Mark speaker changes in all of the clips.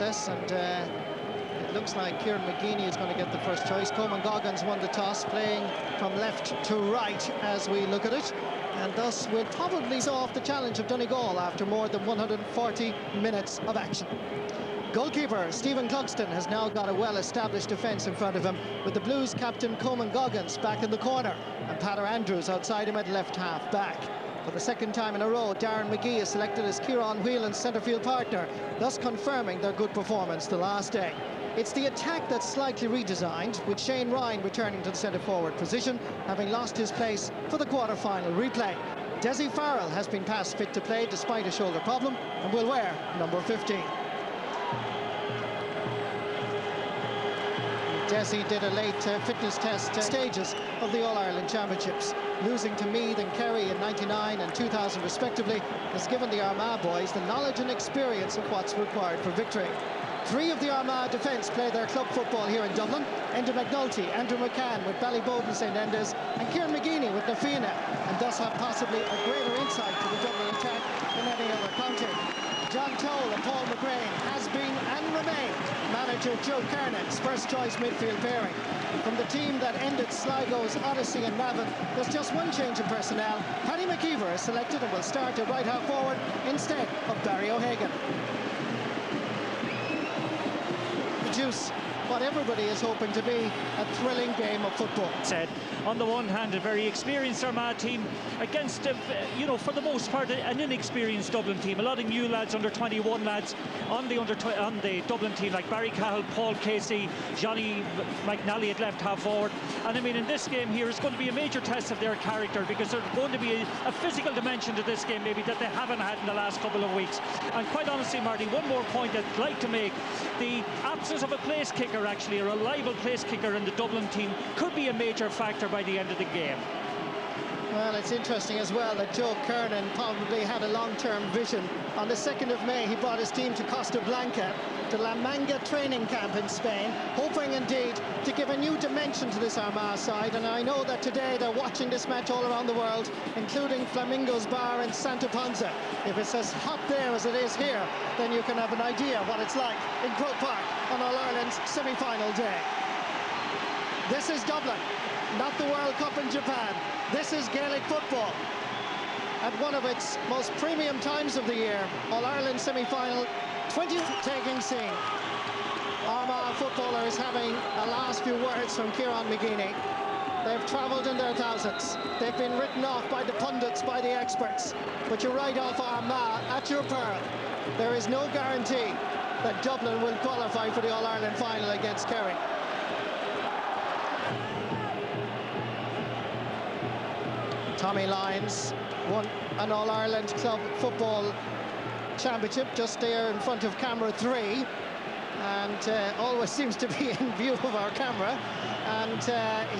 Speaker 1: And it looks like Kieran McGeeney is going to get the first choice. Coleman Goggins won the toss, playing from left to right as we look at it, and thus will probably saw off the challenge of Donegal after more than 140 minutes of action. Goalkeeper Stephen Clugston has now got a well-established defence in front of him, with the Blues captain Coleman Goggins back in the corner and Peadar Andrews outside him at left half back. For the second time in a row, Darren McGee is selected as Kieran Whelan's centre-field partner, thus confirming their good performance the last day. It's the attack that's slightly redesigned, with Shane Ryan returning to the centre-forward position, having lost his place for the quarter-final replay. Dessie Farrell has been past fit to play despite a shoulder problem and will wear number 15. Dessie did a late fitness test stages of the All-Ireland Championships. Losing to Meath and Kerry in '99 and 2000 respectively has given the Armagh boys the knowledge and experience of what's required for victory. Three of the Armagh defence play their club football here in Dublin: Enda McNulty, Andrew McCann with Ballyboden St Enda's, and Kieran McGeeney with Nafina, and thus have possibly a greater insight to the Dublin attack than any other county. John Toll and Paul McGrain has been and remained manager Joe Kernan's first choice midfield pairing. From the team that ended Sligo's odyssey in Navan, there's just one change in personnel. Paddy McKeever is selected and will start at right half forward instead of Barry O'Hagan. Produce what everybody is hoping to be a thrilling game of football.
Speaker 2: Said, on the one hand, a very experienced Armagh team against, for the most part, an inexperienced Dublin team. A lot of new lads, under 21 lads, on the Dublin team, like Barry Cahill, Paul Casey, Johnny McNally at left half forward. And I mean, in this game here, it's going to be a major test of their character, because there's going to be a physical dimension to this game, maybe, that they haven't had in the last couple of weeks. And quite honestly, Marty, one more point I'd like to make: the absence of a place kicker, actually a reliable place kicker in the Dublin team, could be a major factor by the end of the game.
Speaker 1: Well, it's interesting as well that Joe Kernan probably had a long-term vision. On the 2nd of May, he brought his team to Costa Blanca, to La Manga training camp in Spain, hoping indeed to give a new dimension to this Armagh side. And I know that today they're watching this match all around the world, including Flamingo's Bar in Santa Ponsa. If it's as hot there as it is here, then you can have an idea what it's like in Croke Park on All-Ireland's semi-final day. This is Dublin, not the World Cup in Japan. This is Gaelic football at one of its most premium times of the year. All-Ireland semi-final, 20 taking scene. Armagh footballers having a last few words from Kieran McGeeney. They've travelled in their thousands. They've been written off by the pundits, by the experts. But you write off Armagh at your peril. There is no guarantee that Dublin will qualify for the All-Ireland final against Kerry. Tommy Lyons won an All-Ireland Club Football Championship just there in front of camera 3, and always seems to be in view of our camera, and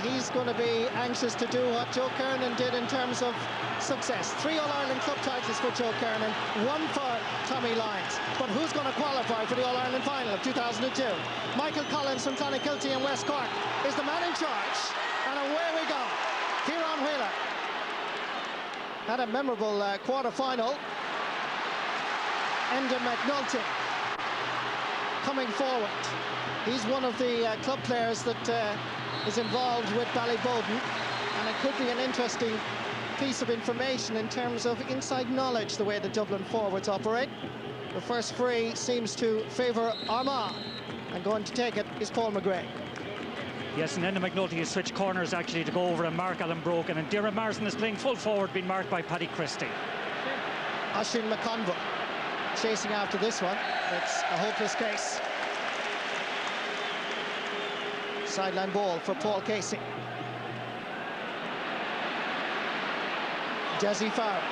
Speaker 1: he's going to be anxious to do what Joe Kernan did in terms of success. 3 All-Ireland Club titles for Joe Kernan, 1 for Tommy Lyons. But who's going to qualify for the All-Ireland final of 2002? Michael Collins from Clonakilty and West Cork is the man in charge, and away we go. Kieran Whelan had a memorable quarter-final. Enda McNulty coming forward. He's one of the club players that is involved with Ballyboden, and it could be an interesting piece of information in terms of inside knowledge, the way the Dublin forwards operate. The first free seems to favour Armagh, and going to take it is Paul McGrain.
Speaker 2: Yes, and Enda McNulty has switched corners actually to go over and mark Alan Broken, and Darren Marsden is playing full forward, being marked by Paddy Christie.
Speaker 1: Oisin McConville chasing after this one. It's a hopeless case. Sideline ball for Paul Casey. Dessie Farrell.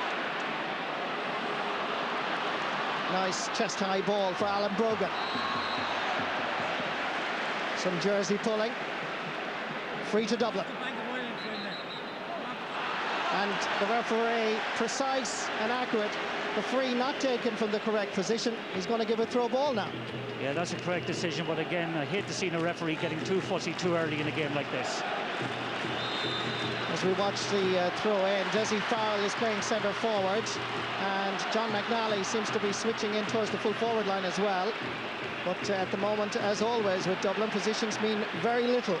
Speaker 1: Nice chest-high ball for Alan Brogan. Some jersey pulling. Free to Dublin. And the referee, precise and accurate. The free not taken from the correct position. He's going to give a throw ball now.
Speaker 2: Yeah, that's a correct decision, but again, I hate to see a referee getting too fussy too early in a game like this.
Speaker 1: As we watch the throw in, Dessie Farrell is playing centre forward, and John McNally seems to be switching in towards the full forward line as well. But at the moment, as always with Dublin, positions mean very little.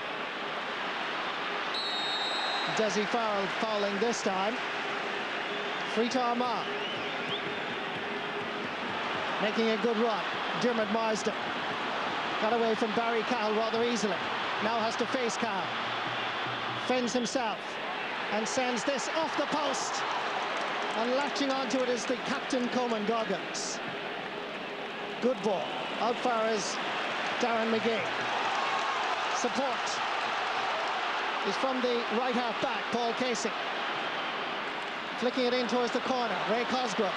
Speaker 1: Dessie Farrell fouling this time. Free to Armagh. Making a good run. Dermot Marsden got away from Barry Cahill rather easily. Now has to face Cahill. Fends himself and sends this off the post. And latching onto it is the captain, Coleman Goggins. Good ball. Out far is Darren McGee. Support is from the right half back, Paul Casey. Flicking it in towards the corner, Ray Cosgrove.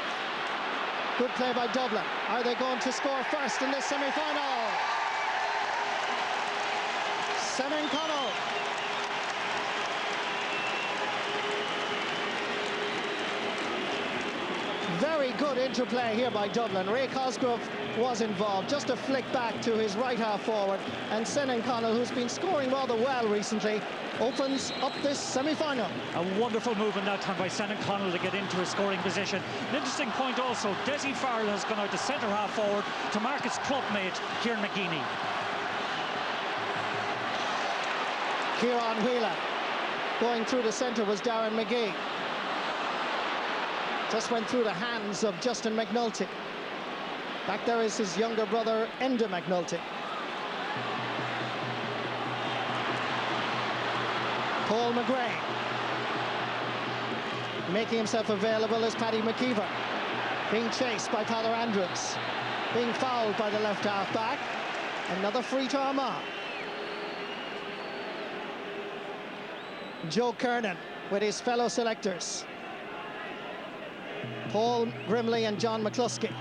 Speaker 1: Good play by Dublin. Are they going to score first in this semi-final? Senan Connell. Very good interplay here by Dublin. Ray Cosgrove was involved. Just a flick back to his right half forward. And Senan Connell, who's been scoring rather well recently, opens up this semi-final.
Speaker 2: A wonderful move in that time by Senan Connell to get into a scoring position. An interesting point also, Dessie Farrell has gone out to centre half forward to mark his clubmate, Kieran McGeeney.
Speaker 1: Kieran Whelan. Going through the centre was Darren McGee. Just went through the hands of Justin McNulty. Back there is his younger brother, Enda McNulty. Paul McGray. Making himself available is Paddy McKeever. Being chased by Tyler Andrews. Being fouled by the left half back. Another free to Armagh. Joe Kernan with his fellow selectors. Paul Grimley and John McCluskey.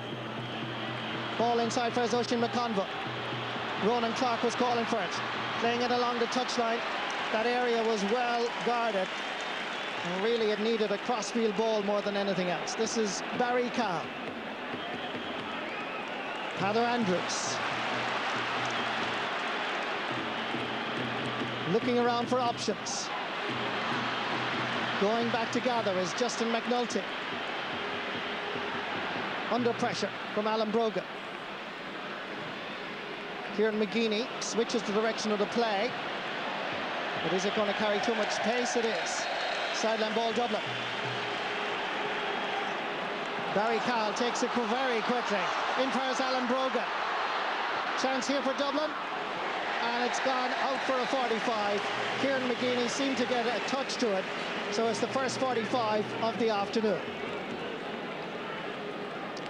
Speaker 1: Ball inside for Oisin McConville. Ronan Clark was calling for it. Playing it along the touchline. That area was well guarded. And really it needed a crossfield ball more than anything else. This is Barry Cahill. Heather Andrews. Looking around for options. Going back to gather is Justin McNulty. Under pressure from Alan Brogan. Kieran McGeeney switches the direction of the play. But is it going to carry too much pace? It is. Sideline ball, Dublin. Barry Cahill takes it very quickly. In fires Alan Brogan. Chance here for Dublin. And it's gone out for a 45. Kieran McGeeney seemed to get a touch to it. So it's the first 45 of the afternoon.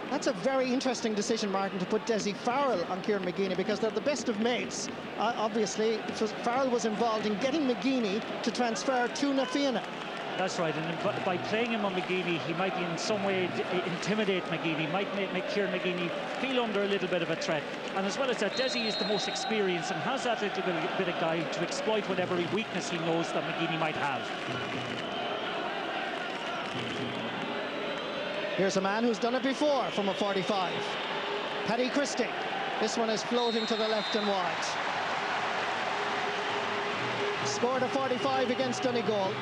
Speaker 1: That's a very interesting decision, Martin, to put Dessie Farrell on Kieran McGeeney, because they're the best of mates. Obviously, Farrell was involved in getting McGeeney to transfer to Na Fianna.
Speaker 2: That's right, and by playing him on McGeeney, he might in some way intimidate McGeeney, might make Kieran McGeeney feel under a little bit of a threat. And as well as that, Dessie is the most experienced and has that little bit of guy to exploit whatever weakness he knows that McGeeney might have.
Speaker 1: Here's a man who's done it before from a 45. Paddy Christie. This one is floating to the left and wide. Scored a 45 against Donegal.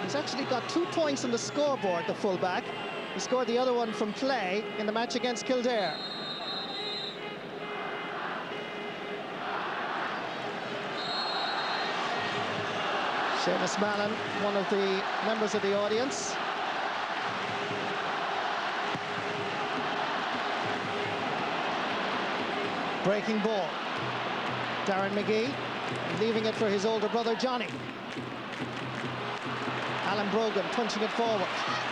Speaker 1: He's actually got 2 points on the scoreboard, the fullback. He scored the other one from play in the match against Kildare. Seamus Mallon, one of the members of the audience. Breaking ball. Darren McGee leaving it for his older brother Johnny. Alan Brogan punching it forward.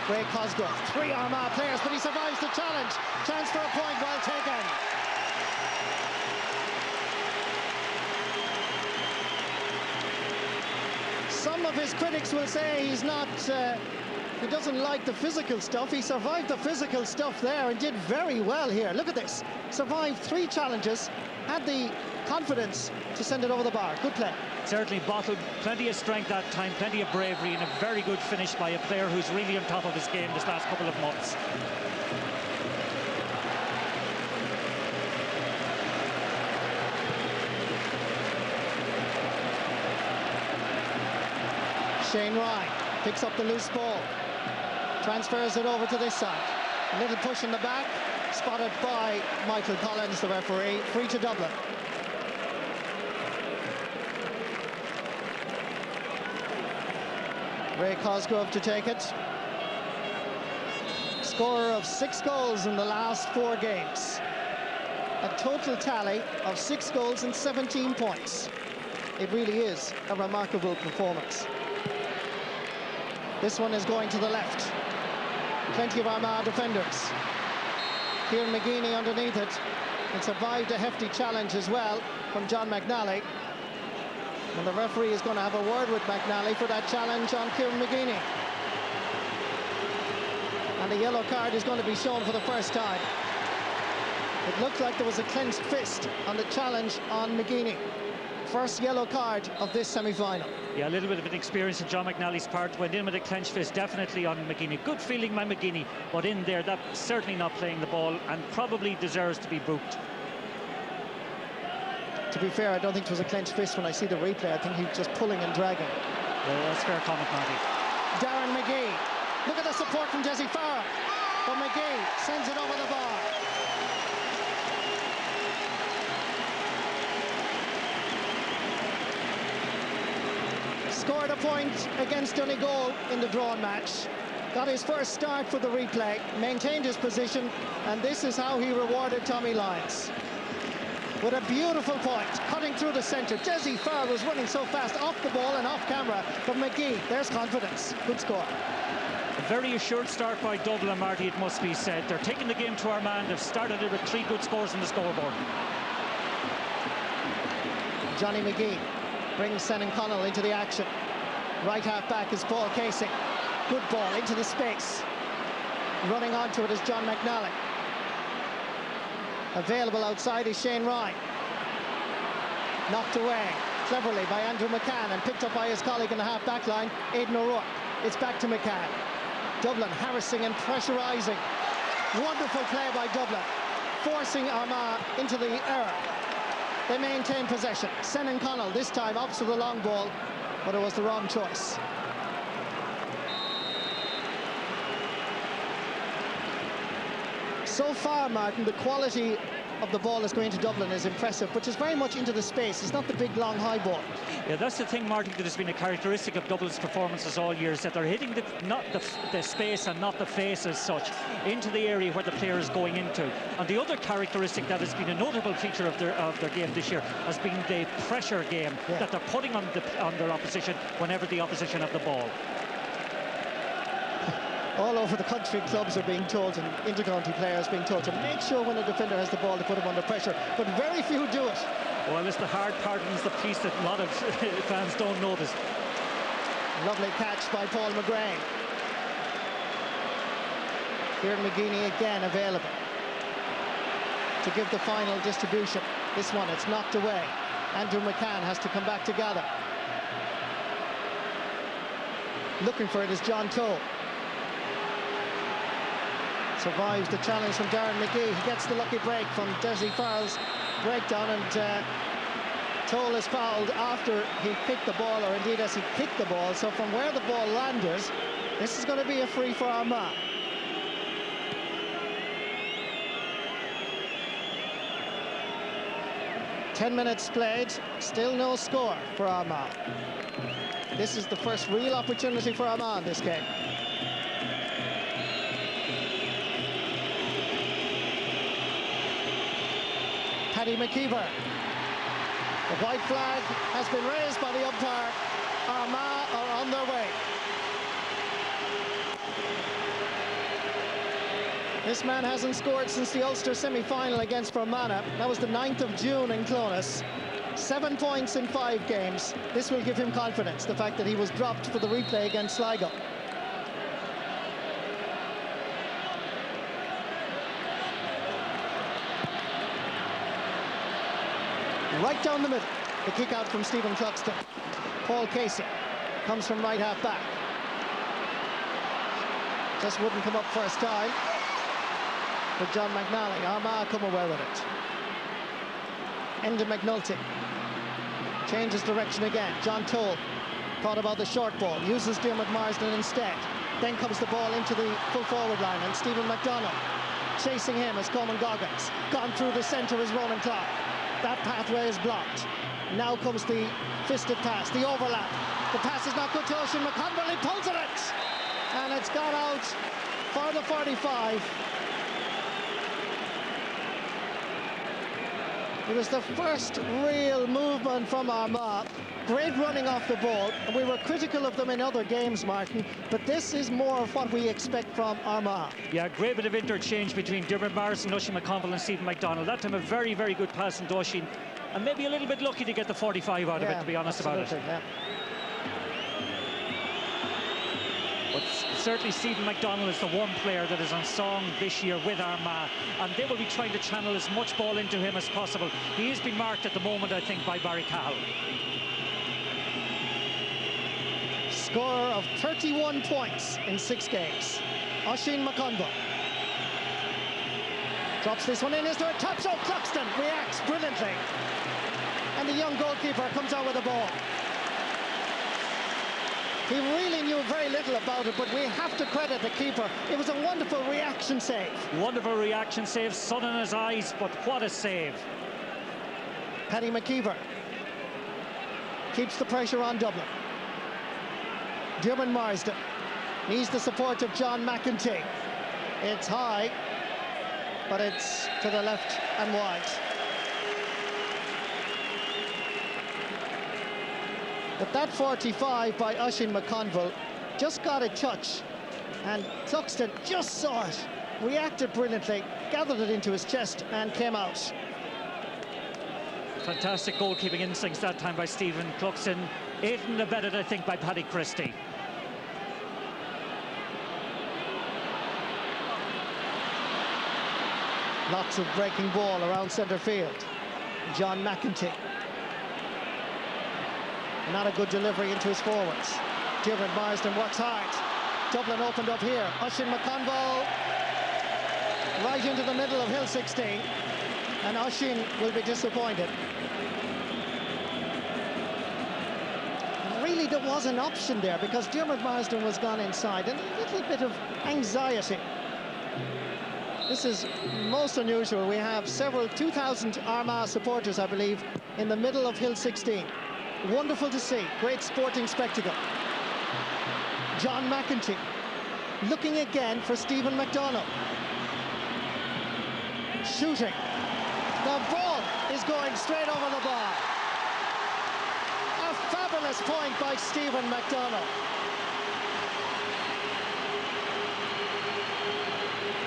Speaker 1: Ray Cosgrove. 3 Armagh players, but he survives the challenge. Chance for a point, well taken. Some of his critics will say he's not... he doesn't like the physical stuff. He survived the physical stuff there and did very well here. Look at this. Survived 3 challenges, had the confidence to send it over the bar. Good play.
Speaker 2: Certainly bottled plenty of strength that time, plenty of bravery, and a very good finish by a player who's really on top of his game this last couple of months.
Speaker 1: Shane Ryan picks up the loose ball. Transfers it over to this side. A little push in the back. spotted by Michael Collins, the referee. Free to Dublin. Ray Cosgrove to take it. Scorer of 6 goals in the last 4 games. A total tally of 6 goals and 17 points. It really is a remarkable performance. This one is going to the left. Plenty of Armagh defenders. Kieran McGeeney underneath it. It survived a hefty challenge as well from John McNally. And the referee is going to have a word with McNally for that challenge on Kieran McGeeney. And the yellow card is going to be shown for the first time. It looked like there was a clenched fist on the challenge on McGeeney. First yellow card of this semi-final.
Speaker 2: Yeah, a little bit of an experience on John McNally's part. Went in with a clenched fist, definitely on McGeeney. Good feeling by McGeeney, but in there, that's certainly not playing the ball and probably deserves to be booked.
Speaker 1: To be fair, I don't think it was a clenched fist when I see the replay. I think he was just pulling and dragging.
Speaker 2: Yeah, that's fair comment, Marty.
Speaker 1: Darren McGee. Look at the support from Jesse Farrell. But McGee sends it over the bar. Scored a point against Donegal in the drawn match. Got his first start for the replay, maintained his position, and this is how he rewarded Tommy Lyons. With a beautiful point, cutting through the centre. Jesse Farrell was running so fast off the ball and off camera, but McGee, there's confidence. Good score.
Speaker 2: A very assured start by Dublin, Marty, it must be said. They're taking the game to Armagh. They've started it with 3 good scores on the scoreboard.
Speaker 1: Johnny McGee brings Senan Connell into the action. Right half back is Paul Casey. Good ball into the space. Running onto it is John McNally. Available outside is Shane Ryan. Knocked away cleverly by Andrew McCann and picked up by his colleague in the half back line, Aidan O'Rourke. It's back to McCann. Dublin harassing and pressurising. Wonderful play by Dublin, forcing Armagh into the error. They maintain possession. Senan Connell this time opts for the long ball, but it was the wrong choice. So far, Martin, the quality of the ball that's going to Dublin is impressive, which is very much into the space. It's not the big, long, high ball.
Speaker 2: Yeah, that's the thing, Martin, that has been a characteristic of Dublin's performances all year, is that they're hitting not the space and not the face as such, into the area where the player is going into. And the other characteristic that has been a notable feature of their game this year has been the pressure game that they're putting on their opposition whenever the opposition have the ball.
Speaker 1: All over the country, clubs are being told, and inter-county players being told to make sure when a defender has the ball to put him under pressure, but very few do it.
Speaker 2: Well, it's the hard part, and it's the piece that a lot of fans don't notice.
Speaker 1: Lovely catch by Paul McGrain. Kieran McGeeney again available to give the final distribution. This one, it's knocked away. Andrew McCann has to come back to gather. Looking for it is John Toll. Survives the challenge from Darren McGee. He gets the lucky break from Jesse Farrell's breakdown, and Toll is fouled after he kicked the ball, or indeed as he kicked the ball. So from where the ball landed, this is going to be a free for Armagh. Ten minutes played, still no score for Armagh. This is the first real opportunity for Armagh in this game. Paddy McKeever. The white flag has been raised by the umpire. Armagh are on their way. This man hasn't scored since the Ulster semi-final against Fermanagh. That was the 9th of June in Clones. 7 points in 5 games. This will give him confidence, the fact that he was dropped for the replay against Sligo. Right down the middle, the kick out from Stephen Cluxton. Paul Casey comes from right half back. Just wouldn't come up first time for John McNally. Armagh come away with it. Enda McNulty changes direction again. John Toll thought about the short ball, uses Dermot Marsden instead. Then comes the ball into the full forward line, and Stephen McDonald Chasing him is Coleman Goggins. Gone through the centre is Ronan Clark. That pathway is blocked. Now comes the fisted pass, the overlap. The pass is not good to Oisin McConville. He pulls it, and it's gone out for the 45. It was the first real movement from Armagh. Great running off the ball. We were critical of them in other games, Martin, but this is more of what we expect from Armagh.
Speaker 2: Yeah, great bit of interchange between Dermot Morrison, Oisin McConville and Stephen McDonald. That time a very, very good pass into Oisin, and maybe a little bit lucky to get the 45 out of it, to be honest about it.
Speaker 1: Yeah.
Speaker 2: But certainly Stephen McDonald is the one player that is on song this year with Armagh, and they will be trying to channel as much ball into him as possible. He is being marked at the moment, I think, by Barry Cahill.
Speaker 1: Scorer of 31 points in 6 games. Oisin McConville drops this one in, is there a touch? Oh, Cluxton reacts brilliantly, and the young goalkeeper comes out with the ball. He really knew very little about it, but we have to credit the keeper. It was a wonderful reaction save.
Speaker 2: Wonderful reaction save, sun in his eyes, but what a save.
Speaker 1: Paddy McKeever keeps the pressure on Dublin. Dermot Marsden needs the support of John McEntee. It's high, but it's to the left and wide. But that 45 by Oisin McConville just got a touch, and Cluxton just saw it, reacted brilliantly, gathered it into his chest and came out.
Speaker 2: Fantastic goalkeeping instincts that time by Stephen Cluxton, aided and abetted, I think, by Paddy Christie.
Speaker 1: Lots of breaking ball around centre field. John McEntee. Not a good delivery into his forwards. Dermot Marsden works hard. Dublin opened up here. Oisin McConville right into the middle of Hill 16. And Oisin will be disappointed. Really, there was an option there because Dermot Marsden was gone inside. And a little bit of anxiety. This is most unusual. We have several 2,000 Armagh supporters, I believe, in the middle of Hill 16. Wonderful to see, great sporting spectacle. John McEntee looking again for Stephen McDonald. Shooting. The ball is going straight over the bar. A fabulous point by Stephen McDonald.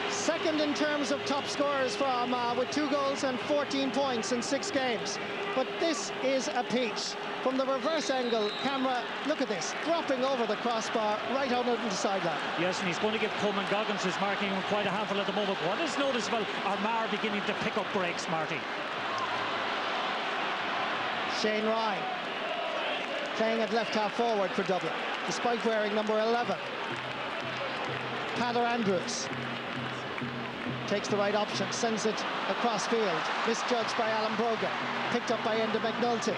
Speaker 1: Second in terms of top scorers for Armagh with 2 goals and 14 points in 6 games. But this is a peach. From the reverse angle camera, look at this, dropping over the crossbar right out into the sideline.
Speaker 2: Yes, and he's going to give Coleman Goggins, who's marking him quite a handful at the moment. What is noticeable, Armagh beginning to pick up breaks, Marty.
Speaker 1: Shane Ryan playing at left half forward for Dublin, despite wearing number 11. Tyler Andrews takes the right option, sends it across field, misjudged by Alan Brogan, picked up by Enda McNulty.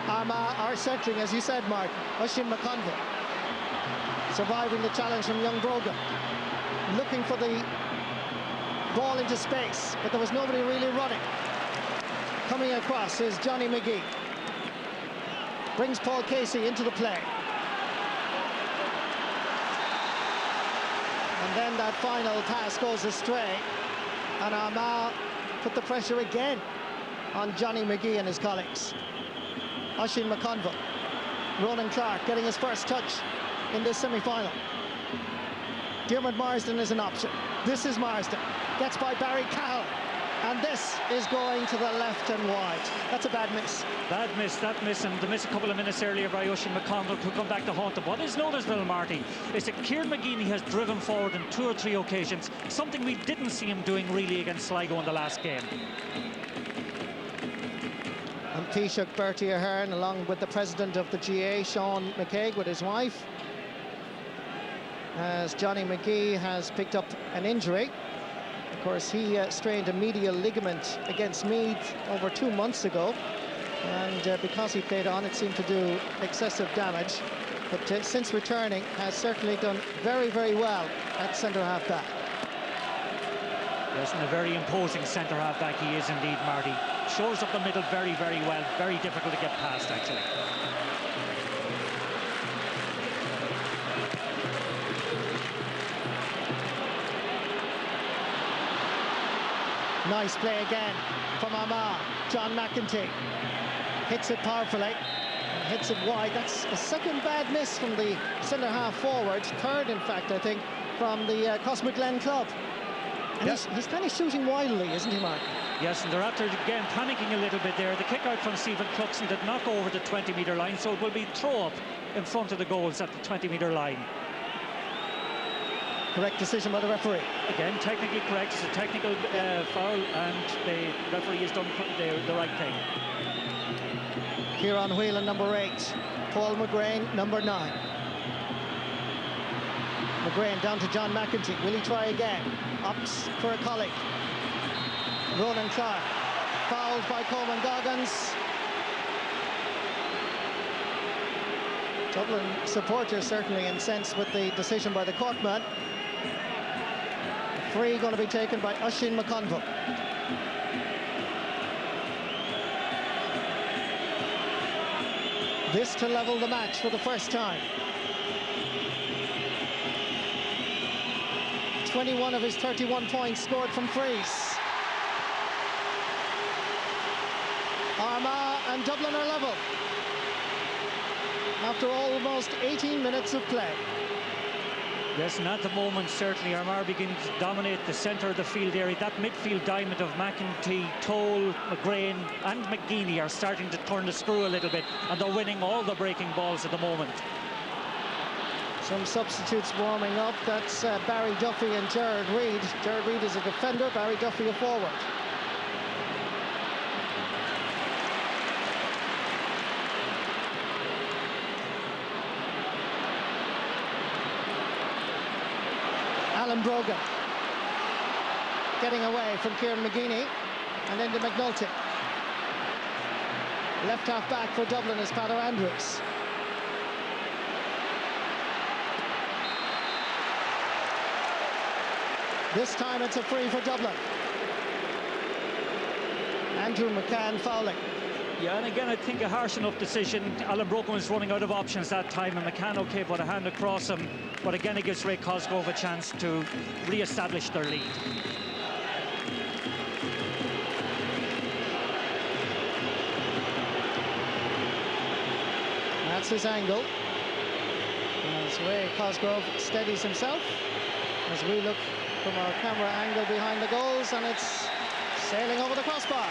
Speaker 1: Armagh are settling, as you said, Mark. Oisin McConville surviving the challenge from young Brogan, looking for the ball into space, but there was nobody really running. Coming across is Johnny McGee. Brings Paul Casey into the play. And then that final pass goes astray, and Armagh put the pressure again on Johnny McGee and his colleagues. Oisin McConville, Ronan Clark getting his first touch in this semi-final. Dermot Marsden is an option. This is Marsden, gets by Barry Cahill, and this is going to the left and wide. That's a bad miss.
Speaker 2: Bad miss, that miss, and the miss a couple of minutes earlier by Oisin McConville to come back to haunt them. What is noticeable, Marty, is that Kieran McGeeney has driven forward on 2 or 3 occasions, something we didn't see him doing really against Sligo in the last game.
Speaker 1: And Taoiseach Bertie Ahern, along with the president of the GA, Sean McCaig, with his wife, as Johnny McGee has picked up an injury. Of course, he strained a medial ligament against Meath over 2 months ago, and because he played on, it seemed to do excessive damage. But since returning, has certainly done very, very well at centre half back.
Speaker 2: Yes, and a very imposing centre-half back he is indeed, Marty. Shows up the middle very, very well. Very difficult to get past, actually.
Speaker 1: Nice play again from Armagh. John McEntee hits it powerfully. Hits it wide. That's a second bad miss from the centre-half forward. Third, in fact, I think, from the Cosmoglen club. And
Speaker 2: yes,
Speaker 1: he's kind of shooting wildly, isn't he, Mark?
Speaker 2: Yes, and they're after, again, panicking a little bit there. The kick-out from Stephen Cluxon did not go over the 20-metre line, so it will be throw-up in front of the goals at the 20-metre line.
Speaker 1: Correct decision by the referee.
Speaker 2: Again, technically correct. It's a technical foul, and the referee has done the right thing.
Speaker 1: Kieran Whelan, number 8. Paul McGrain, number 9. McGrain down to John McEntee. Will he try again? Ups for a colleague. Ronan Clark fouled by Coleman Goggins. Dublin supporters certainly incensed with the decision by the Corkman. Free going to be taken by Oisin McConville. This to level the match for the first time. 21 of his 31 points scored from frees. Armagh and Dublin are level after almost 18 minutes of play.
Speaker 2: Yes, and at the moment, certainly, Armagh beginning to dominate the centre of the field area. That midfield diamond of McEntee, Toll, McGrain and McGeaney are starting to turn the screw a little bit, and they're winning all the breaking balls at the moment.
Speaker 1: Some substitutes warming up. That's Barry Duffy and Gerard Reid. Gerard Reid is a defender, Barry Duffy a forward. Alan Brogan getting away from Kieran McGeaney and into McNulty. Left half back for Dublin is Peadar Andrews. This time it's a free for Dublin. Andrew McCann fouling.
Speaker 2: Yeah, and again, I think a harsh enough decision. Alan Brogan was running out of options that time, and McCann, okay, put a hand across him. But again, it gives Ray Cosgrove a chance to re-establish their lead.
Speaker 1: That's his angle. As Ray Cosgrove steadies himself, as we look from our camera angle behind the goals, and it's sailing over the crossbar.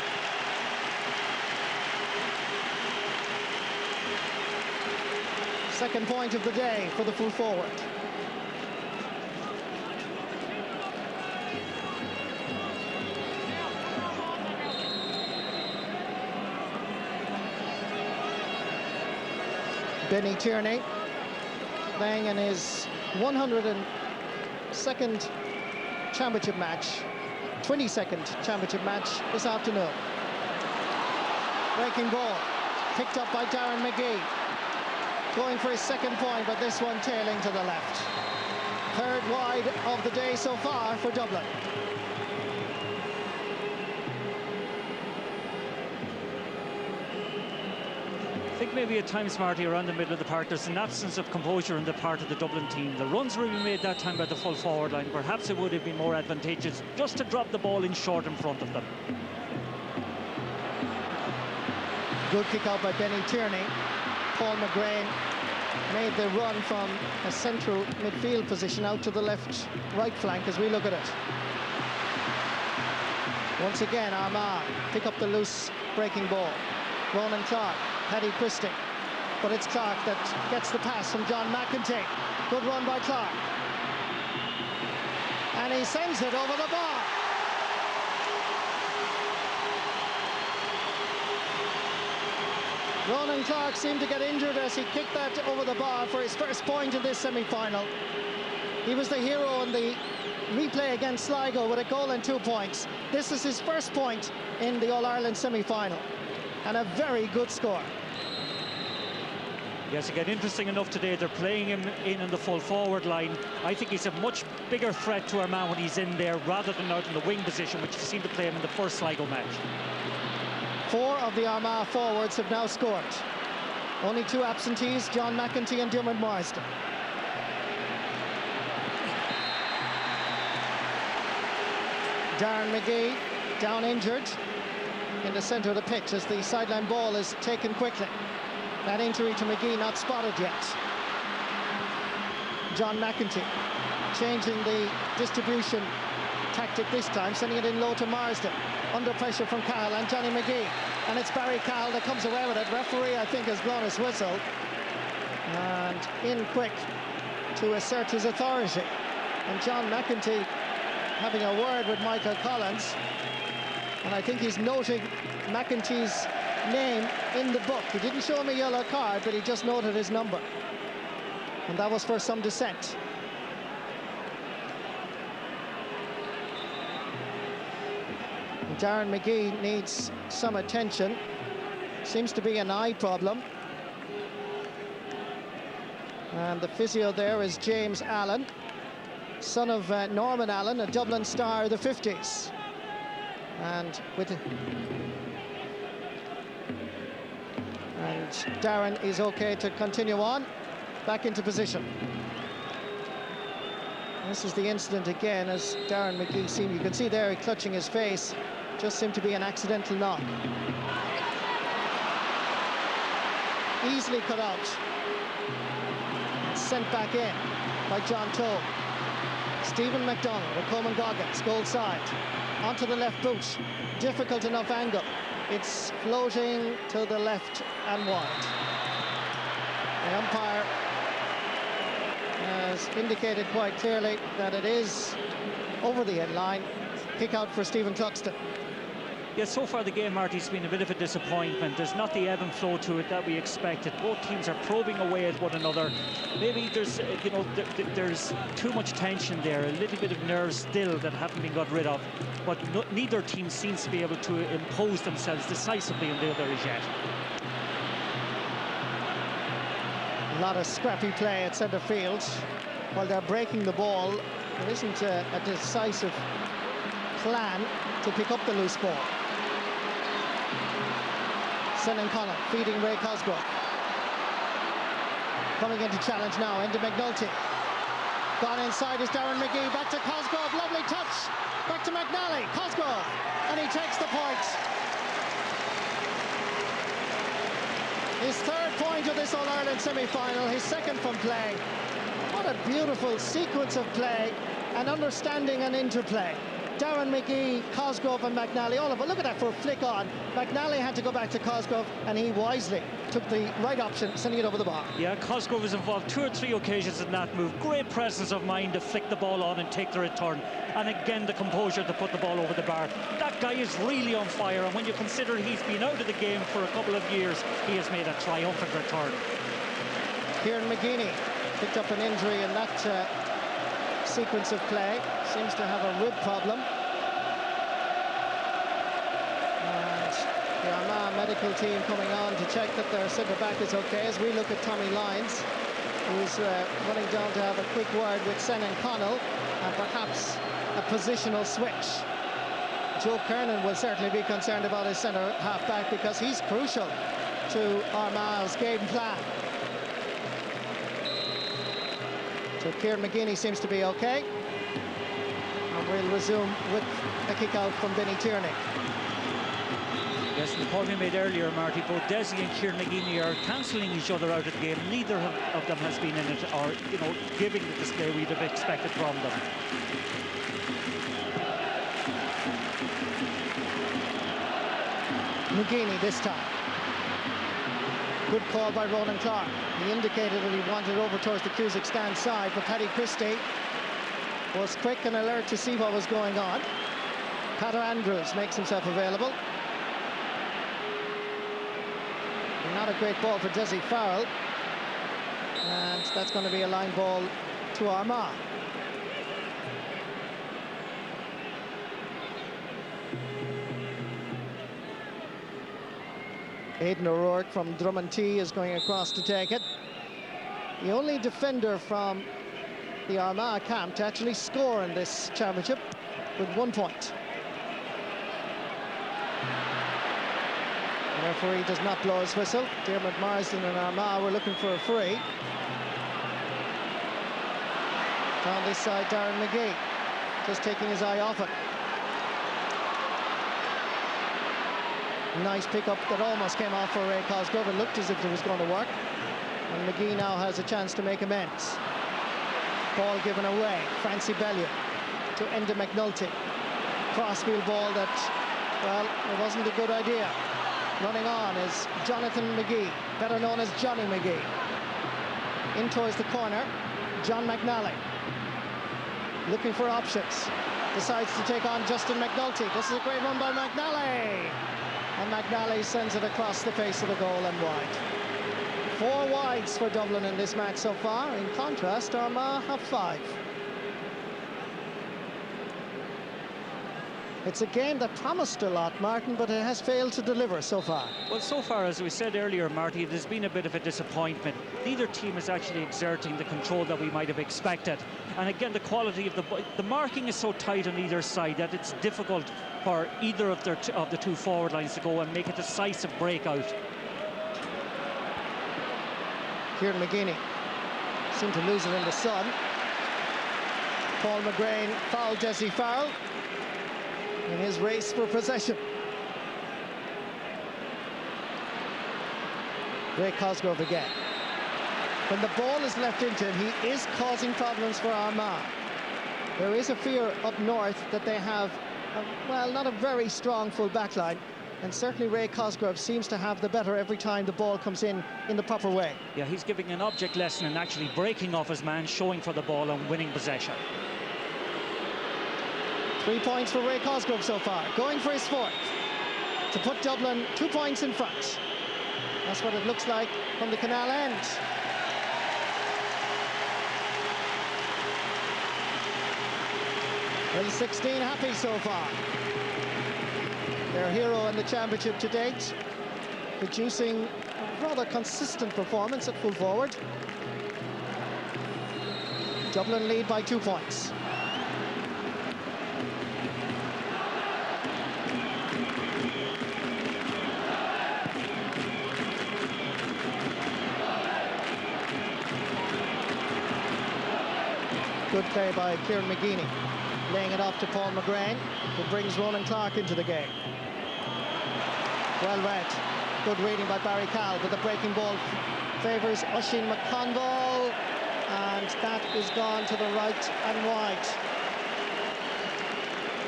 Speaker 1: Second point of the day for the full forward. Benny Tierney playing in his 102nd championship match, 22nd championship match this afternoon. Breaking ball, picked up by Darren McGee. Going for his second point, but this one tailing to the left. Third wide of the day so far for Dublin.
Speaker 2: I think maybe at times, Marty, around the middle of the park, there's an absence of composure on the part of the Dublin team. The runs were being made that time by the full forward line. Perhaps it would have been more advantageous just to drop the ball in short in front of them.
Speaker 1: Good kick out by Benny Tierney. Paul McGrain made the run from a central midfield position out to the right flank as we look at it. Once again, Armagh pick up the loose breaking ball. Ronan Clark, Paddy Christie, but it's Clark that gets the pass from John McEntee. Good run by Clark. And he sends it over the bar. Ronan Clark seemed to get injured as he kicked that over the bar for his first point in this semi-final. He was the hero in the replay against Sligo with a goal and 2 points. This is his first point in the All-Ireland semi-final, and a very good score.
Speaker 2: Yes, again, interesting enough today, they're playing him in the full forward line. I think he's a much bigger threat to Armagh when he's in there rather than out in the wing position, which seemed to play him in the first Sligo match.
Speaker 1: 4 of the Armagh forwards have now scored. Only 2 absentees, John McEntee and Dermot Marsden. Darren McGee down injured in the centre of the pitch as the sideline ball is taken quickly. That injury to McGee not spotted yet. John McEntee changing the distribution tactic this time, sending it in low to Marsden. Under pressure from Cahill and Johnny McGee. And it's Barry Cahill that comes away with it. Referee, I think, has blown his whistle. And in quick to assert his authority. And John McEntee having a word with Michael Collins. And I think he's noting McEntee's name in the book. He didn't show him a yellow card, but he just noted his number. And that was for some dissent. Darren McGee needs some attention. Seems to be an eye problem. And the physio there is James Allen, son of Norman Allen, a Dublin star of the 50s. And Darren is okay to continue on, back into position. This is the incident again, as Darren McGee seemed, you can see there, clutching his face, just seemed to be an accidental knock. Easily cut out. Sent back in by John Toll. Stephen McDonald with Coleman Goggins, goal side. Onto the left boot. Difficult enough angle. It's floating to the left and wide. The umpire has indicated quite clearly that it is over the end line. Kick out for Stephen Cluxton.
Speaker 2: Yeah, so far the game, Marty, has been a bit of a disappointment. There's not the ebb and flow to it that we expected. Both teams are probing away at one another. Maybe there's, you know, there's too much tension there, a little bit of nerves still that haven't been got rid of. But neither team seems to be able to impose themselves decisively on the other as yet.
Speaker 1: A lot of scrappy play at centre field. While they're breaking the ball, there isn't a decisive plan to pick up the loose ball. Senan Connell feeding Ray Cosgrove. Coming into challenge now, into McNulty. Gone inside is Darren McGee, back to Cosgrove, lovely touch. Back to McNally, Cosgrove, and he takes the point. His 3rd point of this All-Ireland semi-final, his 2nd from play. What a beautiful sequence of play and understanding and interplay. Darren McGee, Cosgrove and McNally, all of it. Look at that for a flick on. McNally had to go back to Cosgrove and he wisely took the right option, sending it over the bar.
Speaker 2: Yeah, Cosgrove was involved 2 or 3 occasions in that move. Great presence of mind to flick the ball on and take the return. And again, the composure to put the ball over the bar. That guy is really on fire. And when you consider he's been out of the game for a couple of years, he has made a triumphant return.
Speaker 1: Kieran McGeeney picked up an injury in that sequence of play. Seems to have a rib problem. And the Armagh medical team coming on to check that their centre-back is okay, as we look at Tommy Lyons, who's running down to have a quick word with Senan Connell, and perhaps a positional switch. Joe Kernan will certainly be concerned about his centre half-back because he's crucial to Armagh's game plan. So Kieran McGeeney seems to be okay. And we'll resume with a kick out from Benny Tierney.
Speaker 2: Yes, the point we made earlier, Marty, both Desi and Kieran McGeeney are cancelling each other out of the game. Neither of them has been in it or, you know, giving the display we'd have expected from them.
Speaker 1: McGeeney this time. Good call by Ronan Clark. He indicated that he wanted over towards the Cusack stand side, but Paddy Christie was quick and alert to see what was going on. Peter Andrews makes himself available. Not a great ball for Desi Farrell. And that's going to be a line ball to Armagh. Aidan O'Rourke from Drummond T is going across to take it. The only defender from the Armagh camp to actually score in this championship with 1 point. The referee does not blow his whistle. Dermot Marsden and Armagh were looking for a free. Down this side, Darren McGee, just taking his eye off it. Nice pickup that almost came off for Ray Cosgrove. It looked as if it was going to work. And McGee now has a chance to make amends. Ball given away. Francie Bellew to Enda McNulty. Crossfield ball that, well, it wasn't a good idea. Running on is Jonathan McGee, better known as Johnny McGee. In towards the corner, John McNally. Looking for options. Decides to take on Justin McNulty. This is a great run by McNally. And McNally sends it across the face of the goal and wide. 4 wides for Dublin in this match so far. In contrast, Armagh have 5. It's a game that promised a lot, Martin, but it has failed to deliver so far.
Speaker 2: Well, so far, as we said earlier, Marty, there's been a bit of a disappointment. Neither team is actually exerting the control that we might have expected. And again, the quality of the marking is so tight on either side that it's difficult for either of the two forward lines to go and make a decisive breakout.
Speaker 1: Kieran McGeeney seemed to lose it in the sun. Paul McGrain fouled Jesse Farrell in his race for possession. Ray Cosgrove again. When the ball is left into him, he is causing problems for Armagh. There is a fear up north that they have, well, not a very strong full back line, and certainly Ray Cosgrove seems to have the better every time the ball comes in the proper way.
Speaker 2: Yeah, he's giving an object lesson and actually breaking off his man, showing for the ball and winning possession.
Speaker 1: 3 points for Ray Cosgrove so far, going for his 4th to put Dublin 2 points in front. That's what it looks like from the canal end. Well, 16 happy so far. Their hero in the championship to date, producing a rather consistent performance at full forward. Dublin lead by 2 points. Good play by Kieran McGeeney, laying it off to Paul McGrain, who brings Ronan Clark into the game. Well read. Good reading by Barry Cal, but the breaking ball favours Oisin McConville, and that is gone to the right and wide.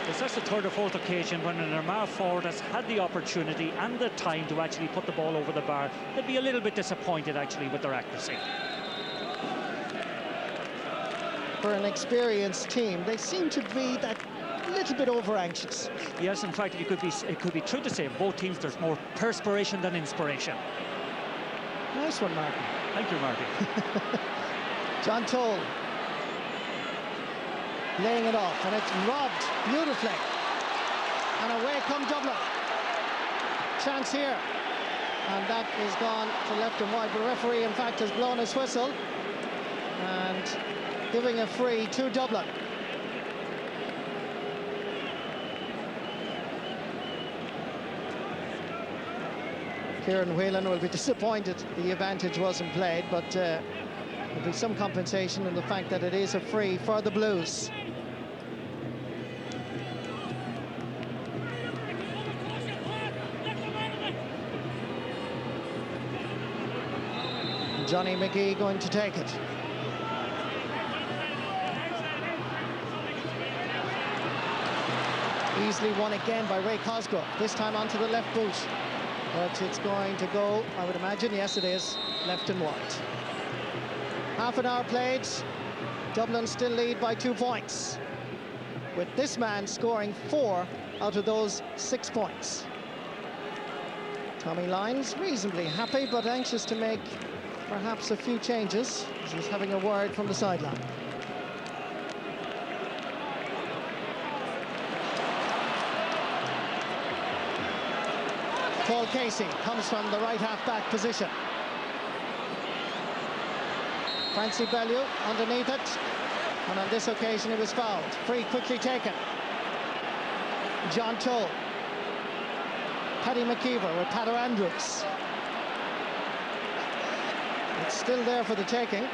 Speaker 2: That's the 3rd or 4th occasion when an Armagh forward has had the opportunity and the time to actually put the ball over the bar. They'd be a little bit disappointed actually with their accuracy.
Speaker 1: For an experienced team, they seem to be that little bit over anxious.
Speaker 2: Yes, in fact, it could be true to say in both teams there's more perspiration than inspiration.
Speaker 1: Nice one, Martin.
Speaker 2: Thank you, Marty.
Speaker 1: John Toll laying it off, and it's robbed beautifully. And away come Dublin. Chance here. And that is gone to left and wide. The referee, in fact, has blown his whistle and giving a free to Dublin. Kieran Whelan will be disappointed the advantage wasn't played, but there'll be some compensation in the fact that it is a free for the Blues. Johnny McGee going to take it. Easily won again by Ray Cosgrove, this time onto the left boot. But it's going to go, I would imagine, yes it is, left and wide. Half an hour played, Dublin still lead by 2 points, with this man scoring 4 out of those 6 points. Tommy Lyons reasonably happy, but anxious to make perhaps a few changes, as he's having a word from the sideline. Paul Casey comes from the right half-back position. Francie Bellew underneath it, and on this occasion he was fouled. Free quickly taken. John Toll. Paddy McKeever with Pater Andrews. It's still there for the taking.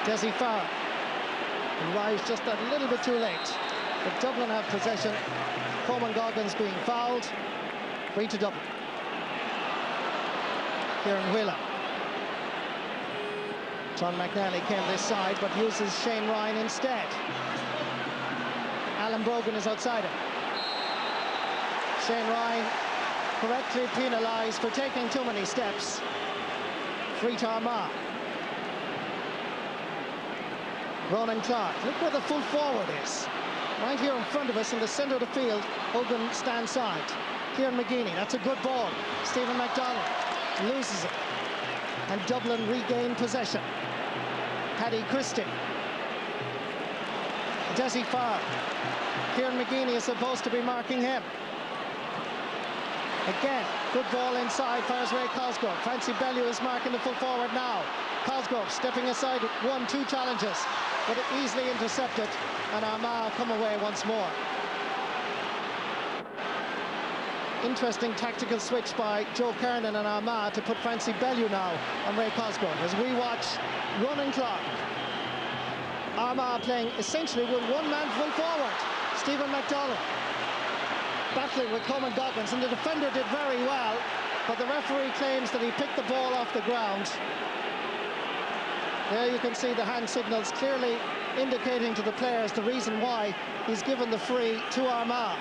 Speaker 1: Desi Farr. Arrives just a little bit too late. But Dublin have possession. Coleman Goggins being fouled. Free to Dublin. Kieran Whelan. John McNally came this side, but uses Shane Ryan instead. Alan Brogan is outside him. Shane Ryan correctly penalised for taking too many steps. Free to Armagh. Ronan Clark. Look where the full forward is. Right here in front of us in the centre of the field. Hogan stands side. Kieran McGeeney. That's a good ball. Stephen MacDonald loses it. And Dublin regain possession. Paddy Christie. Desi Farr. Kieran McGeeney is supposed to be marking him. Again, good ball inside, fires Ray Cosgrove. Francie Bellew is marking the full forward now. Cosgrove stepping aside, 1-2 challenges, but easily intercepted, and Armagh come away once more. Interesting tactical switch by Joe Kernan and Armagh to put Francie Bellew now on Ray Cosgrove as we watch Ronan Clark. Armagh playing essentially with one man full forward. Stephen MacDonald battling with Coleman Goggins, and the defender did very well, but the referee claims that he picked the ball off the ground. There you can see the hand signals clearly indicating to the players the reason why he's given the free to Armagh.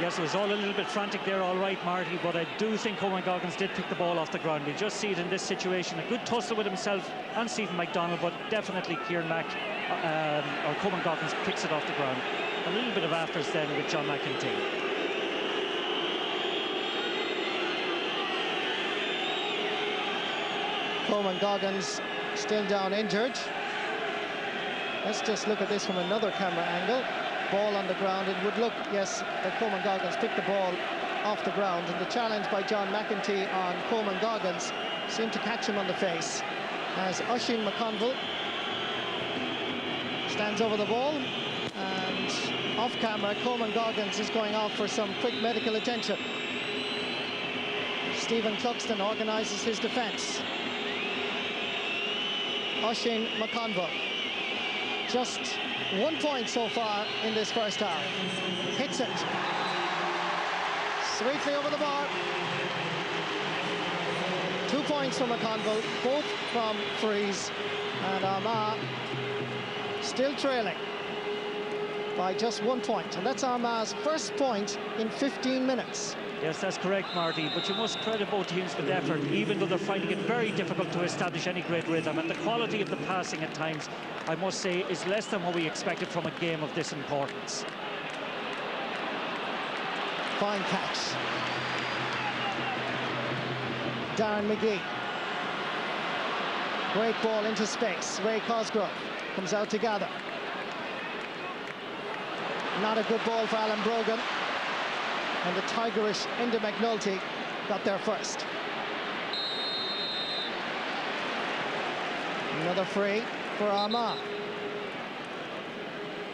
Speaker 2: Yes, it was all a little bit frantic there, all right, Marty, but I do think Coleman Goggins did pick the ball off the ground. We just see it in this situation. A good tussle with himself and Stephen MacDonald, but definitely Kieran or Coleman Goggins picks it off the ground. A little bit of afters then with John McEntee.
Speaker 1: Coleman Goggins still down injured. Let's just look at this from another camera angle. Ball on the ground. It would look, yes, that Coleman Goggins picked the ball off the ground, and the challenge by John McEntee on Coleman Goggins seemed to catch him on the face as Oisin McConville stands over the ball, and off camera Coleman Goggins is going off for some quick medical attention. Stephen Cluxton organises his defence. Oisin McConville, just 1 point so far in this first half. Hits it sweetly over the bar. 2 points from McConville, both from frees, and Armagh still trailing by just 1 point, and that's Armagh's first point in 15 minutes.
Speaker 2: Yes, that's correct, Marty, but you must credit both teams for the effort, even though they're finding it very difficult to establish any great rhythm, and the quality of the passing at times, I must say, is less than what we expected from a game of this importance.
Speaker 1: Fine catch. Darren McGee. Great ball into space. Ray Cosgrove comes out to gather. Not a good ball for Alan Brogan. And the Tigerish Enda McNulty got there first. Another free for Armagh.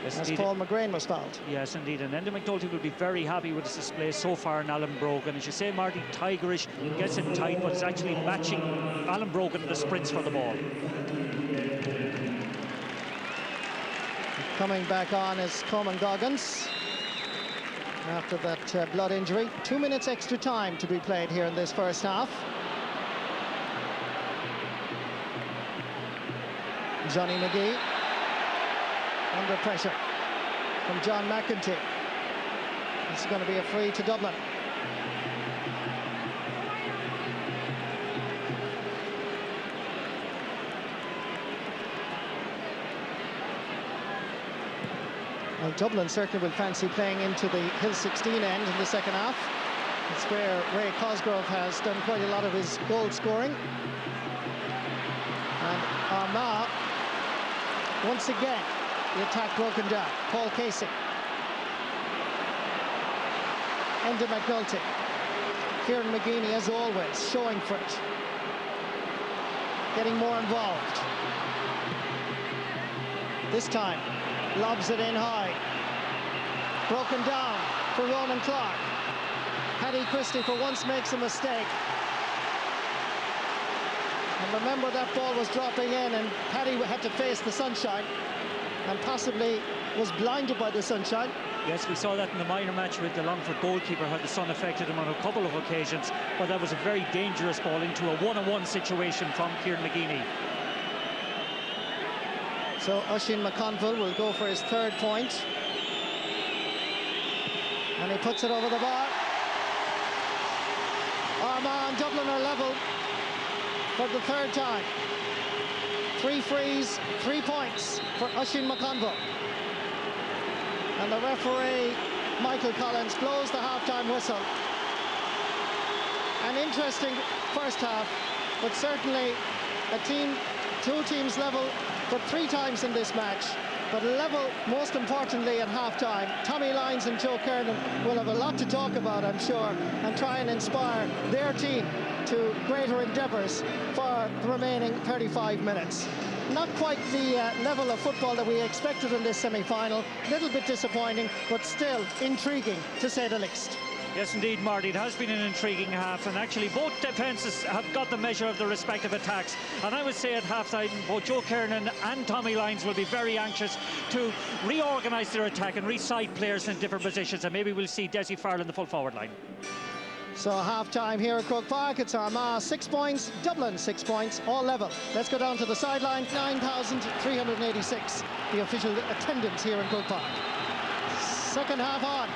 Speaker 2: Yes,
Speaker 1: as Paul McGrain was fouled.
Speaker 2: Yes, indeed. And Enda McNulty will be very happy with his display so far in Alan Brogan. As you say, Marty, Tigerish gets it tight, but is actually matching Alan Brogan in the sprints for the ball.
Speaker 1: Coming back on is Coleman Goggins after that blood injury. 2 minutes extra time to be played here in this first half. Johnny McGee under pressure from John McEntee. It's going to be a free to Dublin. Well, Dublin certainly will fancy playing into the Hill 16 end in the second half. It's where Ray Cosgrove has done quite a lot of his goal scoring. And Armagh, once again, the attack broken down. Paul Casey. Enda McNulty. Kieran McGeeney, as always, showing for it. getting more involved. This time, lobs it in high. Broken down for Ronan Clark. Paddy Christie for once makes a mistake. And remember, that ball was dropping in and Paddy had to face the sunshine and possibly was blinded by the sunshine.
Speaker 2: Yes, we saw that in the minor match with the Longford goalkeeper, how the sun affected him on a couple of occasions, but that was a very dangerous ball into a one-on-one situation from Kieran McGeeney.
Speaker 1: So Oisin McConville will go for his third point. And he puts it over the bar. Armagh and Dublin are level for the third time. 3 frees, 3 points for Oisin McConville. And the referee, Michael Collins, blows the half-time whistle. An interesting first half, but certainly two teams level for 3 times in this match. But level, most importantly, at half-time. Tommy Lyons and Joe Kernan will have a lot to talk about, I'm sure, and try and inspire their team to greater endeavours for the remaining 35 minutes. Not quite the level of football that we expected in this semi-final. A little bit disappointing, but still intriguing, to say the least.
Speaker 2: Yes, indeed, Marty. It has been an intriguing half, and actually both defences have got the measure of the respective attacks. And I would say at half-time, both Joe Kernan and Tommy Lyons will be very anxious to reorganise their attack and re-side players in different positions, and maybe we'll see Desi Farrell in the full forward line.
Speaker 1: So half-time here at Croke Park. It's Armagh 6 points, Dublin 6 points, all level. Let's go down to the sideline. 9,386, the official attendance here in Croke Park. Second half on.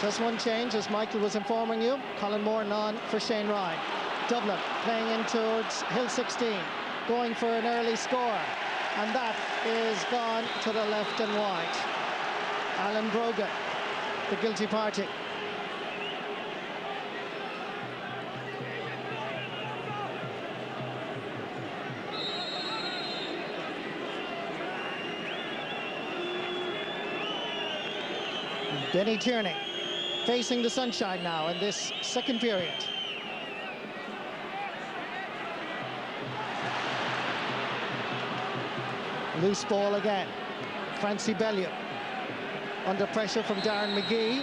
Speaker 1: Just one change, as Michael was informing you. Colin Moran on for Shane Ryan. Dublin playing in towards Hill 16, going for an early score. And that is gone to the left and wide. Alan Brogan, the guilty party. Benny Tierney facing the sunshine now in this second period. Loose ball again. Francie Bellew under pressure from Darren McGee.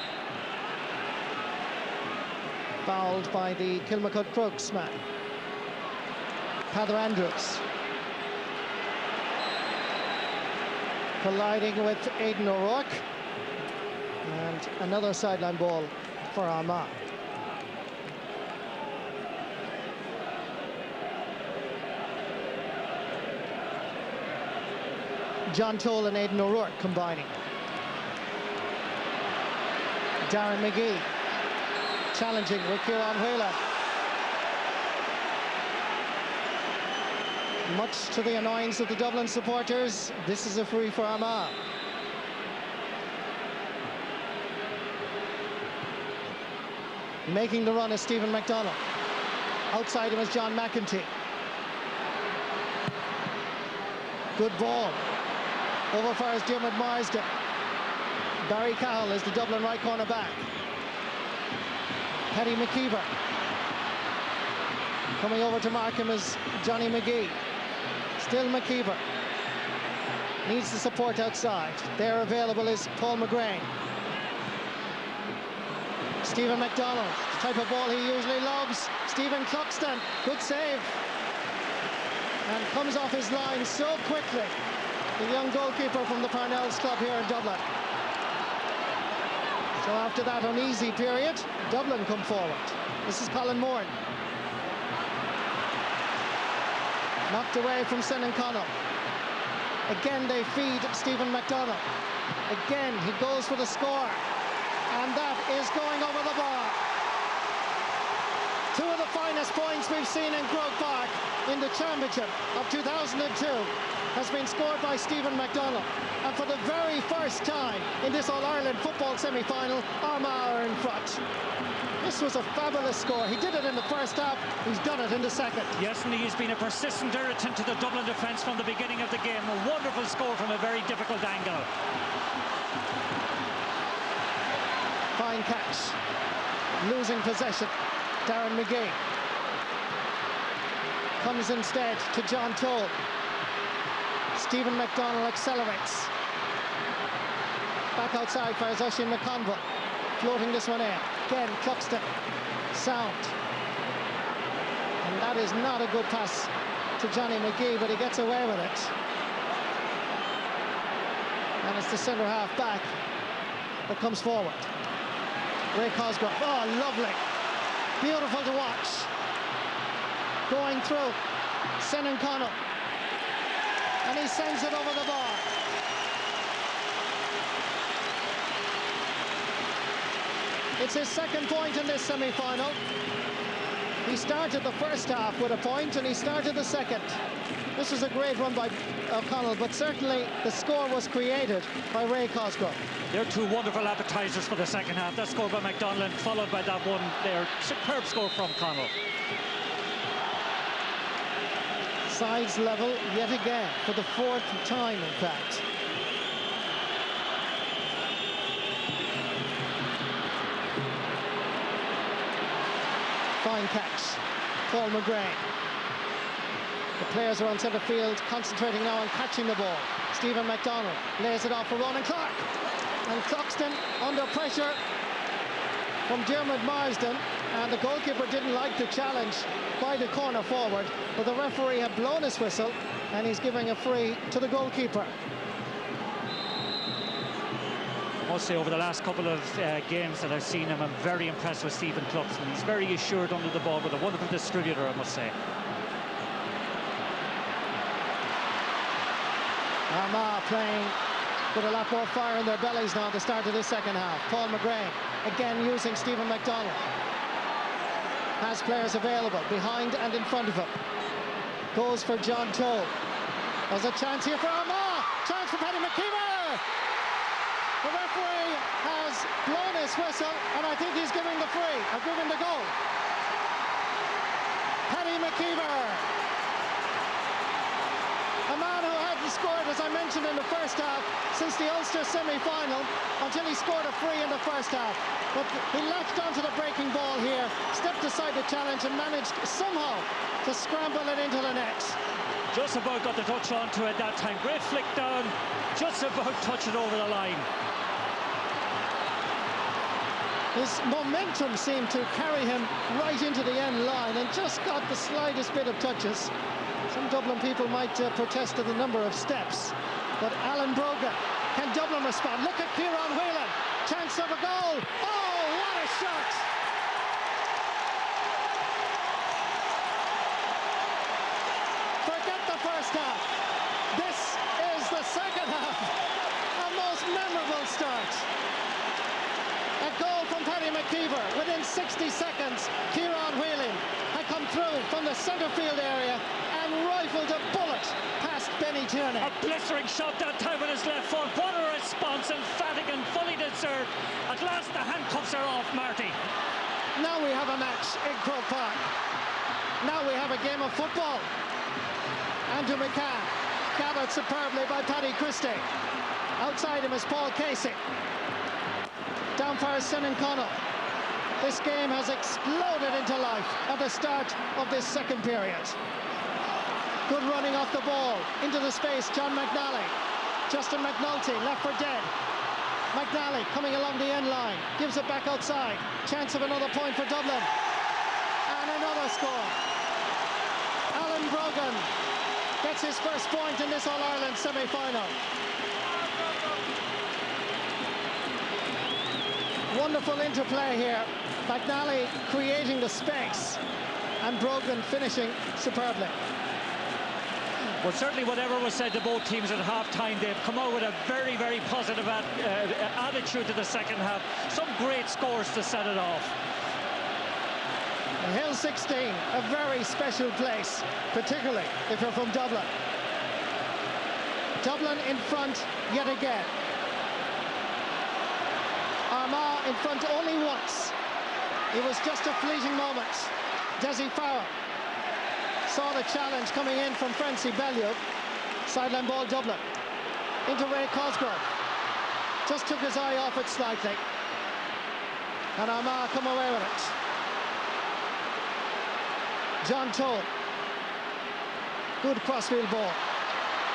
Speaker 1: Fouled by the Kilmacud Crokes man. Heather Andrews colliding with Aidan O'Rourke. And another sideline ball for Armagh. John Toll and Aidan O'Rourke combining. Darren McGee challenging with Kieran Whelan. Much to the annoyance of the Dublin supporters, this is a free for Armagh. Making the run is Stephen McDonald. Outside him is John McEntee. Good ball. Over far is Diarmuid Marsden. Barry Cahill is the Dublin right corner back. Paddy McKeever. Coming over to mark him is Johnny McGee. Still McKeever. Needs the support outside. There available is Paul McGrain. Stephen McDonald, the type of ball he usually loves. Stephen Cluxton, good save. And comes off his line so quickly. The young goalkeeper from the Parnell's club here in Dublin. So after that uneasy period, Dublin come forward. This is Colin Moran. Knocked away from Senan Connell. Again they feed Stephen McDonald. Again he goes for the score. And that is going over the bar. 2 of the finest points we've seen in Croke Park in the championship of 2002 has been scored by Stephen McDonald. And for the very first time in this All-Ireland football semi-final, Armagh are in front. This was a fabulous score. He did it in the first half, he's done it in the second.
Speaker 2: Yes, and he's been a persistent irritant to the Dublin defence from the beginning of the game. A wonderful score from a very difficult angle.
Speaker 1: Fine catch. Losing possession. Darren McGee. Comes instead to John Toll. Stephen McDonnell accelerates. Back outside for Oisin McConville. Floating this one in. Again, Cluxton. Sound. And that is not a good pass to Johnny McGee, but he gets away with it. And it's the centre half back that comes forward. Ray Cosgrove. Oh, lovely. Beautiful to watch. Going through. Senan Connell. And he sends it over the bar. It's his second point in this semi-final. He started the first half with a point and he started the second. This was a great run by O'Connell, but certainly the score was created by Ray Cosgrove.
Speaker 2: They're two wonderful appetizers for the second half. That score by McDonnell and followed by that one there. Superb score from Connell.
Speaker 1: Sides level yet again for the fourth time, in fact. Fine catch, Paul McGrain. The players are on centre field, concentrating now on catching the ball. Stephen McDonnell lays it off for Ronan Clark. And Cluxton under pressure from Dermot Marsden. And the goalkeeper didn't like the challenge by the corner forward. But the referee had blown his whistle and he's giving a free to the goalkeeper.
Speaker 2: I must say, over the last couple of games that I've seen him, I'm very impressed with Stephen Cluxton. He's very assured under the ball, with a wonderful distributor, I must say.
Speaker 1: Armagh playing with a lot more fire in their bellies now at the start of this second half. Paul McGrain again using Stephen McDonnell. Has players available behind and in front of him. Goes for John Toll. There's a chance here for Armagh. Chance for Paddy McKeever. The referee has blown his whistle and I think he's giving the free, or giving the goal. Paddy McKeever. A man who hadn't scored, as I mentioned, in the first half since the Ulster semi-final, until he scored a free in the first half. But he latched onto the breaking ball here, stepped aside the challenge and managed somehow to scramble it into the net.
Speaker 2: Just about got the touch onto it that time. Great flick down, just about touching over the line.
Speaker 1: His momentum seemed to carry him right into the end line and just got the slightest bit of touches. Some Dublin people might protest to the number of steps, but Alan Brogan, can Dublin respond? Look at Kieran Whelan, chance of a goal. Oh, what a shot! Forget the first half. This is the second half. A most memorable start. A goal from Paddy McKeever. Within 60 seconds, Kieran Whelan had come through from the centre field area and rifled a bullet past Benny Tierney.
Speaker 2: A blistering shot that time on his left foot. What a response, emphatic and fully deserved. At last the handcuffs are off, Marty.
Speaker 1: Now we have a match in Croke Park. Now we have a game of football. Andrew McCann, gathered superbly by Paddy Christie. Outside him is Paul Casey. Down for Senan Connell. This game has exploded into life at the start of this second period. Good running off the ball, into the space, John McNally. Justin McNulty, left for dead. McNally coming along the end line, gives it back outside. Chance of another point for Dublin. And another score. Alan Brogan gets his first point in this All-Ireland semi-final. Wonderful interplay here. McNally creating the space and Brogan finishing superbly.
Speaker 2: Well, certainly whatever was said to both teams at half-time, they've come out with a very, very positive attitude to the second half. Some great scores to set it off.
Speaker 1: Hill 16, a very special place, particularly if you're from Dublin. Dublin in front yet again. Armagh in front only once. It was just a fleeting moment. Desi Farrell saw the challenge coming in from Francie Bellew. Sideline ball Dublin. Into Ray Cosgrove. Just took his eye off it slightly. And Armagh come away with it. John Toll. Good crossfield ball.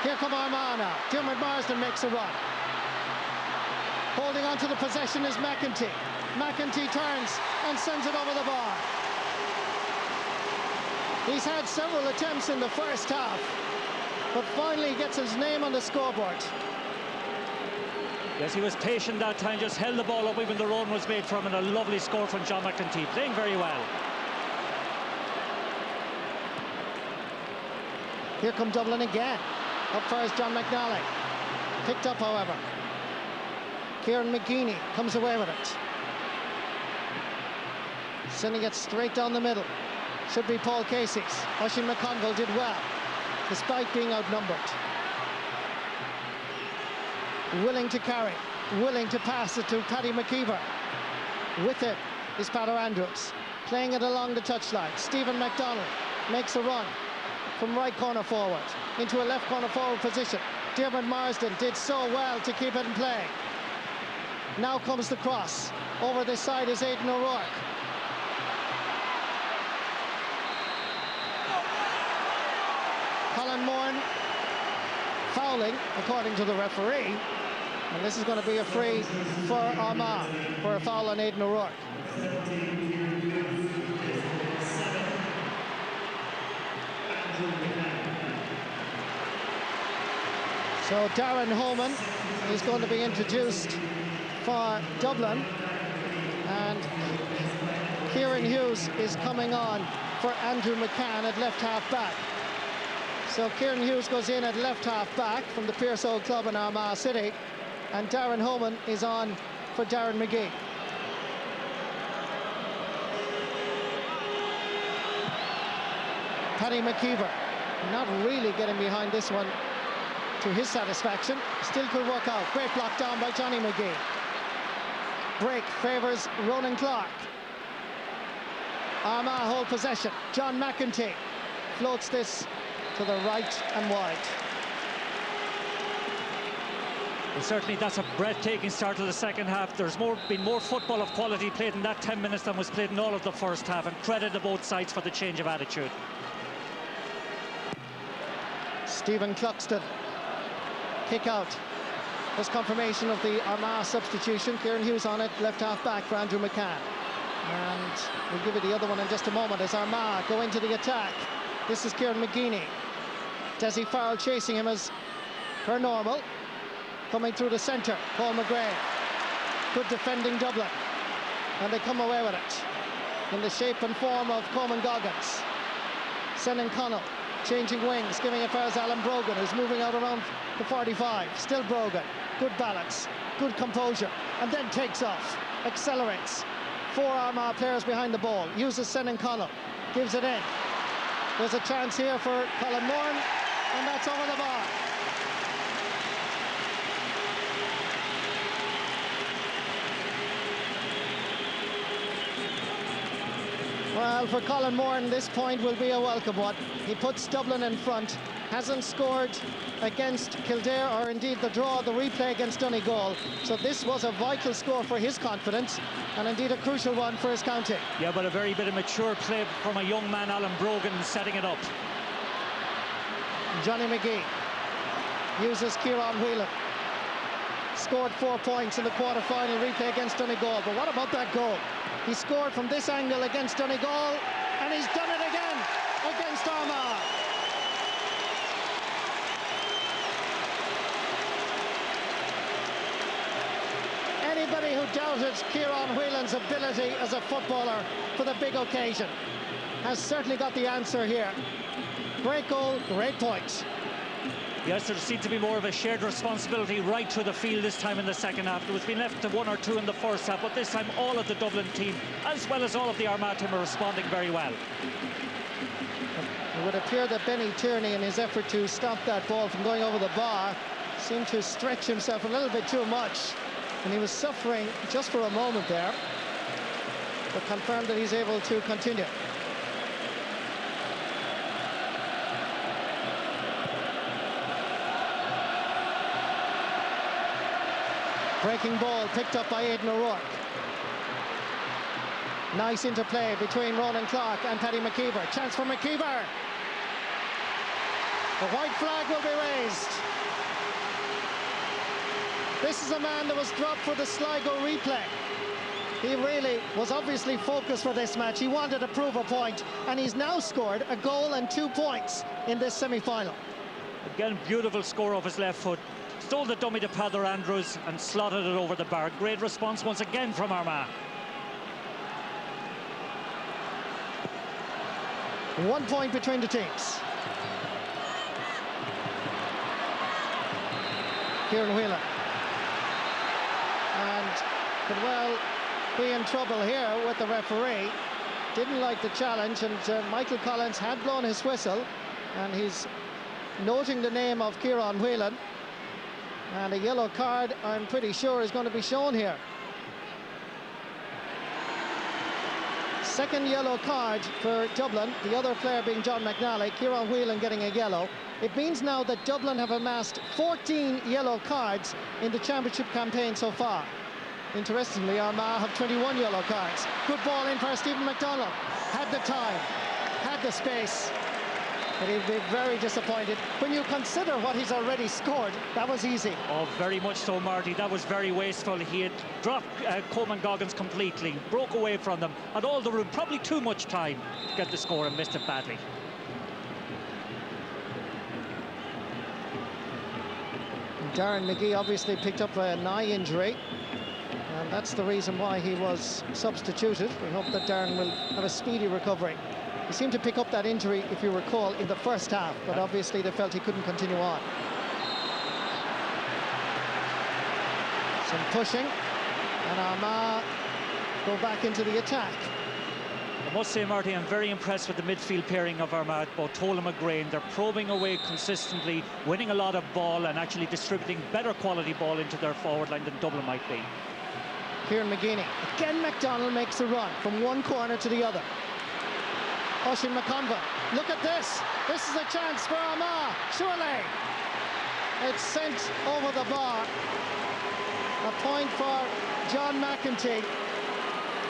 Speaker 1: Here come Armagh now. Dermot Marsden makes a run. Holding on to the possession is McEntee. McEntee turns and sends it over the bar. He's had several attempts in the first half, but finally gets his name on the scoreboard.
Speaker 2: Yes, he was patient that time, just held the ball up even the run was made from, and a lovely score from John McEntee, playing very well.
Speaker 1: Here come Dublin again. Up first, John McNally. Picked up, however. Kieran McGeeney comes away with it. Sending it straight down the middle. Should be Paul Casey's. Oisin McConville did well, despite being outnumbered. Willing to carry, willing to pass it to Paddy McKeever. With it is Peter Andrews, playing it along the touchline. Stephen McDonald makes a run from right corner forward into a left corner forward position. Dermot Marsden did so well to keep it in play. Now comes the cross. Over this side is Aidan O'Rourke. Colin Moran fouling, according to the referee. And this is going to be a free for Armagh for a foul on Aidan O'Rourke. So Darren Holman is going to be introduced for Dublin, and Kieran Hughes is coming on for Andrew McCann at left half back. So Kieran Hughes goes in at left half back from the Pearse Old Club in Armagh City, and Darren Holman is on for Darren McGee. Paddy McKeever not really getting behind this one to his satisfaction. Still could work out. Great block down by Johnny McGee. Break favours Ronan Clark. Armagh hold possession. John McEntee floats this to the right and wide.
Speaker 2: Well, certainly that's a breathtaking start to the second half. There's been more football of quality played in that 10 minutes than was played in all of the first half, and credit to both sides for the change of attitude.
Speaker 1: Stephen Cluxton, kick out. There's confirmation of the Armagh substitution. Kieran Hughes on it, left half back for Andrew McCann. And we'll give you the other one in just a moment as Armagh go into the attack. This is Kieran McGeeney. Desi Farrell chasing him as per normal. Coming through the centre, Paul McGrath. Good defending Dublin. And they come away with it in the shape and form of Coleman Goggins. Senan Connell changing wings, giving it first Alan Brogan, who's moving out around the 45. Still Brogan. Good balance, good composure, and then takes off, accelerates. 4 Armagh players behind the ball. Uses Senan Connell, gives it in. There's a chance here for Colin Moran, and that's over the bar. Well, for Colin Moran, this point will be a welcome one. He puts Dublin in front, hasn't scored against Kildare, or indeed the draw, the replay against Donegal. So this was a vital score for his confidence, and indeed a crucial one for his county.
Speaker 2: Yeah, but a very bit of mature play from a young man, Alan Brogan, setting it up.
Speaker 1: Johnny McGee uses Kieran Whelan. Scored 4 points in the quarter-final replay against Donegal. But what about that goal? He scored from this angle against Donegal, and he's done it again against Armagh. Anybody who doubted Kieran Whelan's ability as a footballer for the big occasion has certainly got the answer here. Great goal, great point.
Speaker 2: Yes, there seemed to be more of a shared responsibility right through the field this time in the second half. There was been left to 1 or 2 in the first half, but this time all of the Dublin team, as well as all of the Armagh team, are responding very well.
Speaker 1: It would appear that Benny Tierney, in his effort to stop that ball from going over the bar, seemed to stretch himself a little bit too much, and he was suffering just for a moment there, but confirmed that he's able to continue. Breaking ball picked up by Aidan O'Rourke. Nice interplay between Ronan Clark and Paddy McKeever. Chance for McKeever. The white flag will be raised. This is a man that was dropped for the Sligo replay. He really was obviously focused for this match. He wanted to prove a point, and he's now scored a goal and 2 points in this semi-final.
Speaker 2: Again, beautiful score off his left foot. Stole the dummy to Peadar Andrews and slotted it over the bar. Great response once again from Armagh.
Speaker 1: 1 point between the teams. Kieran Whelan. And could well be in trouble here with the referee. Didn't like the challenge, and Michael Collins had blown his whistle, and he's noting the name of Kieran Whelan. And a yellow card, I'm pretty sure, is going to be shown here. Second yellow card for Dublin, the other player being John McNally. Kieran Whelan getting a yellow. It means now that Dublin have amassed 14 yellow cards in the championship campaign so far. Interestingly, Armagh have 21 yellow cards. Good ball in for Stephen McDonald. Had the time, had the space, but he'd be very disappointed. When you consider what he's already scored, that was easy.
Speaker 2: Oh, very much so, Marty. That was very wasteful. He had dropped Coleman Goggins completely, broke away from them, had all the room, probably too much time to get the score, and missed it badly.
Speaker 1: Darren McGee obviously picked up an eye injury, and that's the reason why he was substituted. We hope that Darren will have a speedy recovery. He seemed to pick up that injury, if you recall, in the first half, but obviously they felt he couldn't continue on. Some pushing, and Armagh go back into the attack.
Speaker 2: I must say, Marty, I'm very impressed with the midfield pairing of Armagh, both Tolan and McGrain. They're probing away consistently, winning a lot of ball and actually distributing better quality ball into their forward line than Dublin might be.
Speaker 1: Kieran McGeeney. Again, McDonald makes a run from one corner to the other. Oisin McConville. Look at this. This is a chance for Armagh. Surely. It's sent over the bar. A point for John McEntee.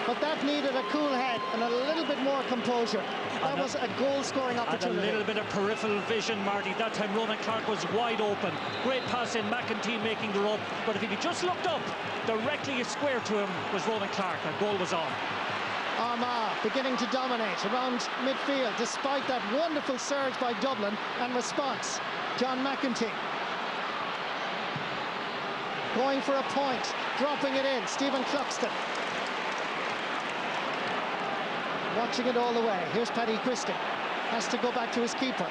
Speaker 1: But that needed a cool head and a little bit more composure. That was a goal-scoring opportunity.
Speaker 2: And a little bit of peripheral vision, Marty. That time Ronan Clarke was wide open. Great pass in, McEntee making the run. But if he just looked up, directly square to him was Ronan Clarke. A goal was on.
Speaker 1: Armagh beginning to dominate around midfield, despite that wonderful surge by Dublin and response. John McEntee going for a point, dropping it in. Stephen Cluxton watching it all the way. Here's Paddy Christie. Has to go back to his keeper.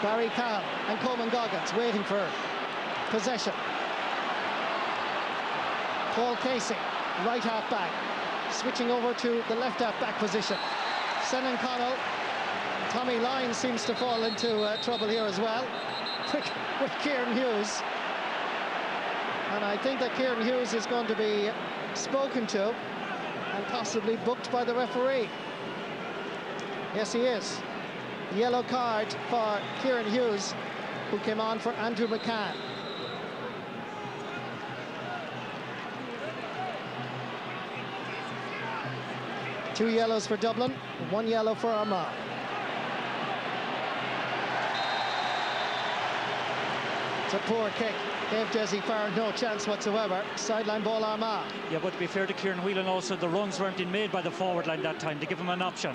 Speaker 1: Barry Cahill and Coleman Goggins waiting for possession. Paul Casey, right half back, switching over to the left half back position. Senan Connell. Tommy Lyons seems to fall into trouble here as well with Kieran Hughes. And I think that Kieran Hughes is going to be spoken to and possibly booked by the referee. Yes, he is. Yellow card for Kieran Hughes, who came on for Andrew McCann. Two yellows for Dublin, one yellow for Armagh. It's a poor kick. Gave Jesse Farr no chance whatsoever. Sideline ball Armagh.
Speaker 2: Yeah, but to be fair to Kieran Whelan also, the runs weren't being made by the forward line that time to give him an option.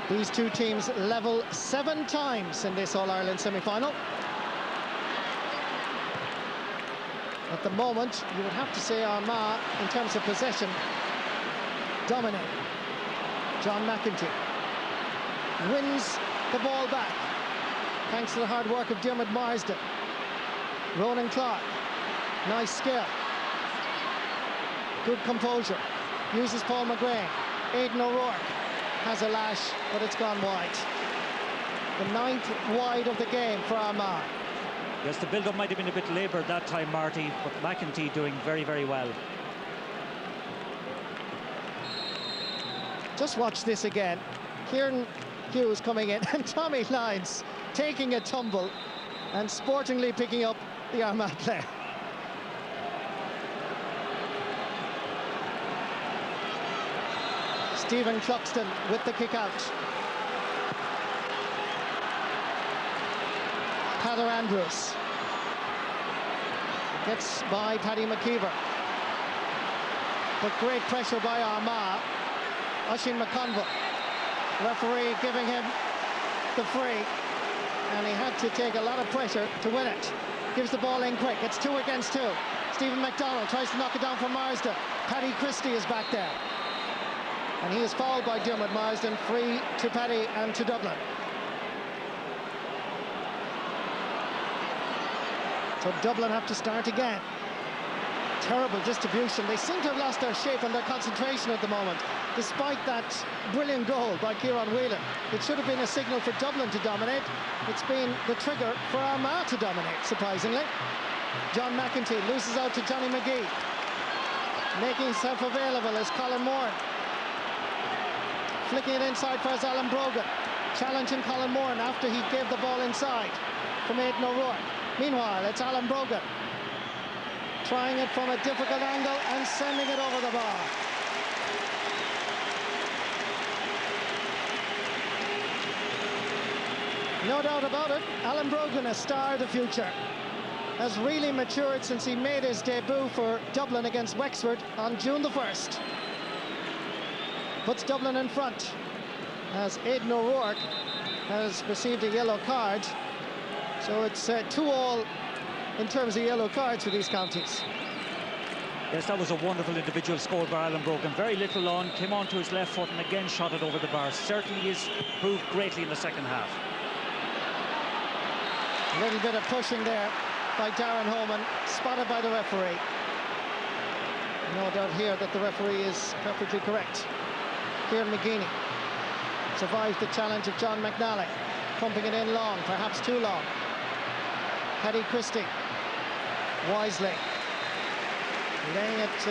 Speaker 1: These two teams level 7 times in this All-Ireland semi-final. At the moment, you would have to say Armagh, in terms of possession, dominate. John McEntee wins the ball back, thanks to the hard work of Dermot Marsden. Ronan Clarke, nice skill. Good composure. Uses Paul McGrain. Aidan O'Rourke has a lash, but it's gone wide. The 9th wide of the game for Armagh.
Speaker 2: Yes, the build-up might have been a bit laboured that time, Marty, but McEntee doing very, very well.
Speaker 1: Just watch this again. Kieran Hughes coming in and Tommy Lyons taking a tumble and sportingly picking up the Armagh player. Stephen Cluxton with the kick out. Peadar Andrews gets by Paddy McKeever. But great pressure by Armagh. Oisin McConville, referee giving him the free, and he had to take a lot of pressure to win it. Gives the ball in quick. It's 2 against 2. Stephen McDonald tries to knock it down from Marsden. Paddy Christie is back there, and he is fouled by Dermot Marsden. Free to Paddy and to Dublin. So Dublin have to start again. Terrible distribution. They seem to have lost their shape and their concentration at the moment, despite that brilliant goal by Kieran Whelan. It should have been a signal for Dublin to dominate. It's been the trigger for Armagh to dominate, surprisingly. John McEntee loses out to Johnny McGee. Making himself available is Colin Moore. Flicking it inside for Alan Brogan. Challenging Colin Moore after he gave the ball inside from Aidan O'Rourke. Meanwhile, it's Alan Brogan trying it from a difficult angle and sending it over the bar. No doubt about it, Alan Brogan, a star of the future, has really matured since he made his debut for Dublin against Wexford on June the 1st. Puts Dublin in front as Aidan O'Rourke has received a yellow card. So it's 2-all in terms of yellow cards for these counties.
Speaker 2: Yes, that was a wonderful individual score by Alan Brogan. Very little on, came on to his left foot and again shot it over the bar. Certainly is improved greatly in the second half.
Speaker 1: A little bit of pushing there by Darren Holman, spotted by the referee. No doubt here that the referee is perfectly correct. Kieran McGeeney survives the challenge of John McNally, pumping it in long, perhaps too long. Paddy Christie, wisely laying it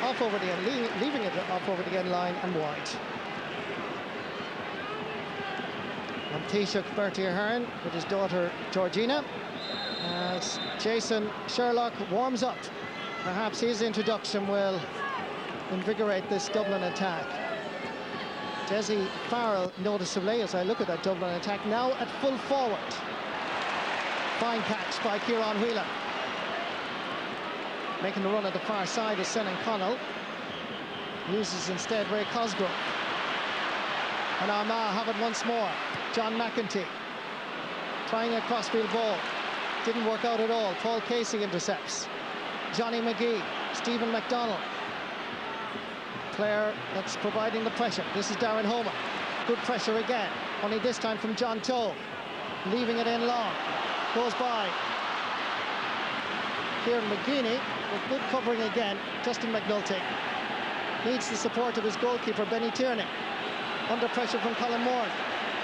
Speaker 1: off over the end, leaving it off over the end line and wide. And Taoiseach Bertie Ahern with his daughter Georgina as Jason Sherlock warms up. Perhaps his introduction will invigorate this Dublin attack. Dessie Farrell noticeably, as I look at that Dublin attack, now at full forward. Fine catch by Kieran Whelan. Making the run at the far side is Senan Connell. Uses instead Ray Cosgrove. And Armagh have it once more. John McEntee trying a crossfield ball. Didn't work out at all. Paul Casey intercepts. Johnny McGee, Stephen McDonald. Player that's providing the pressure. This is Darren Holman. Good pressure again, only this time from John Towe. Leaving it in long. Goes by Kieran McGeeney with good covering again. Justin McNulty needs the support of his goalkeeper Benny Tierney. Under pressure from Colin Moore.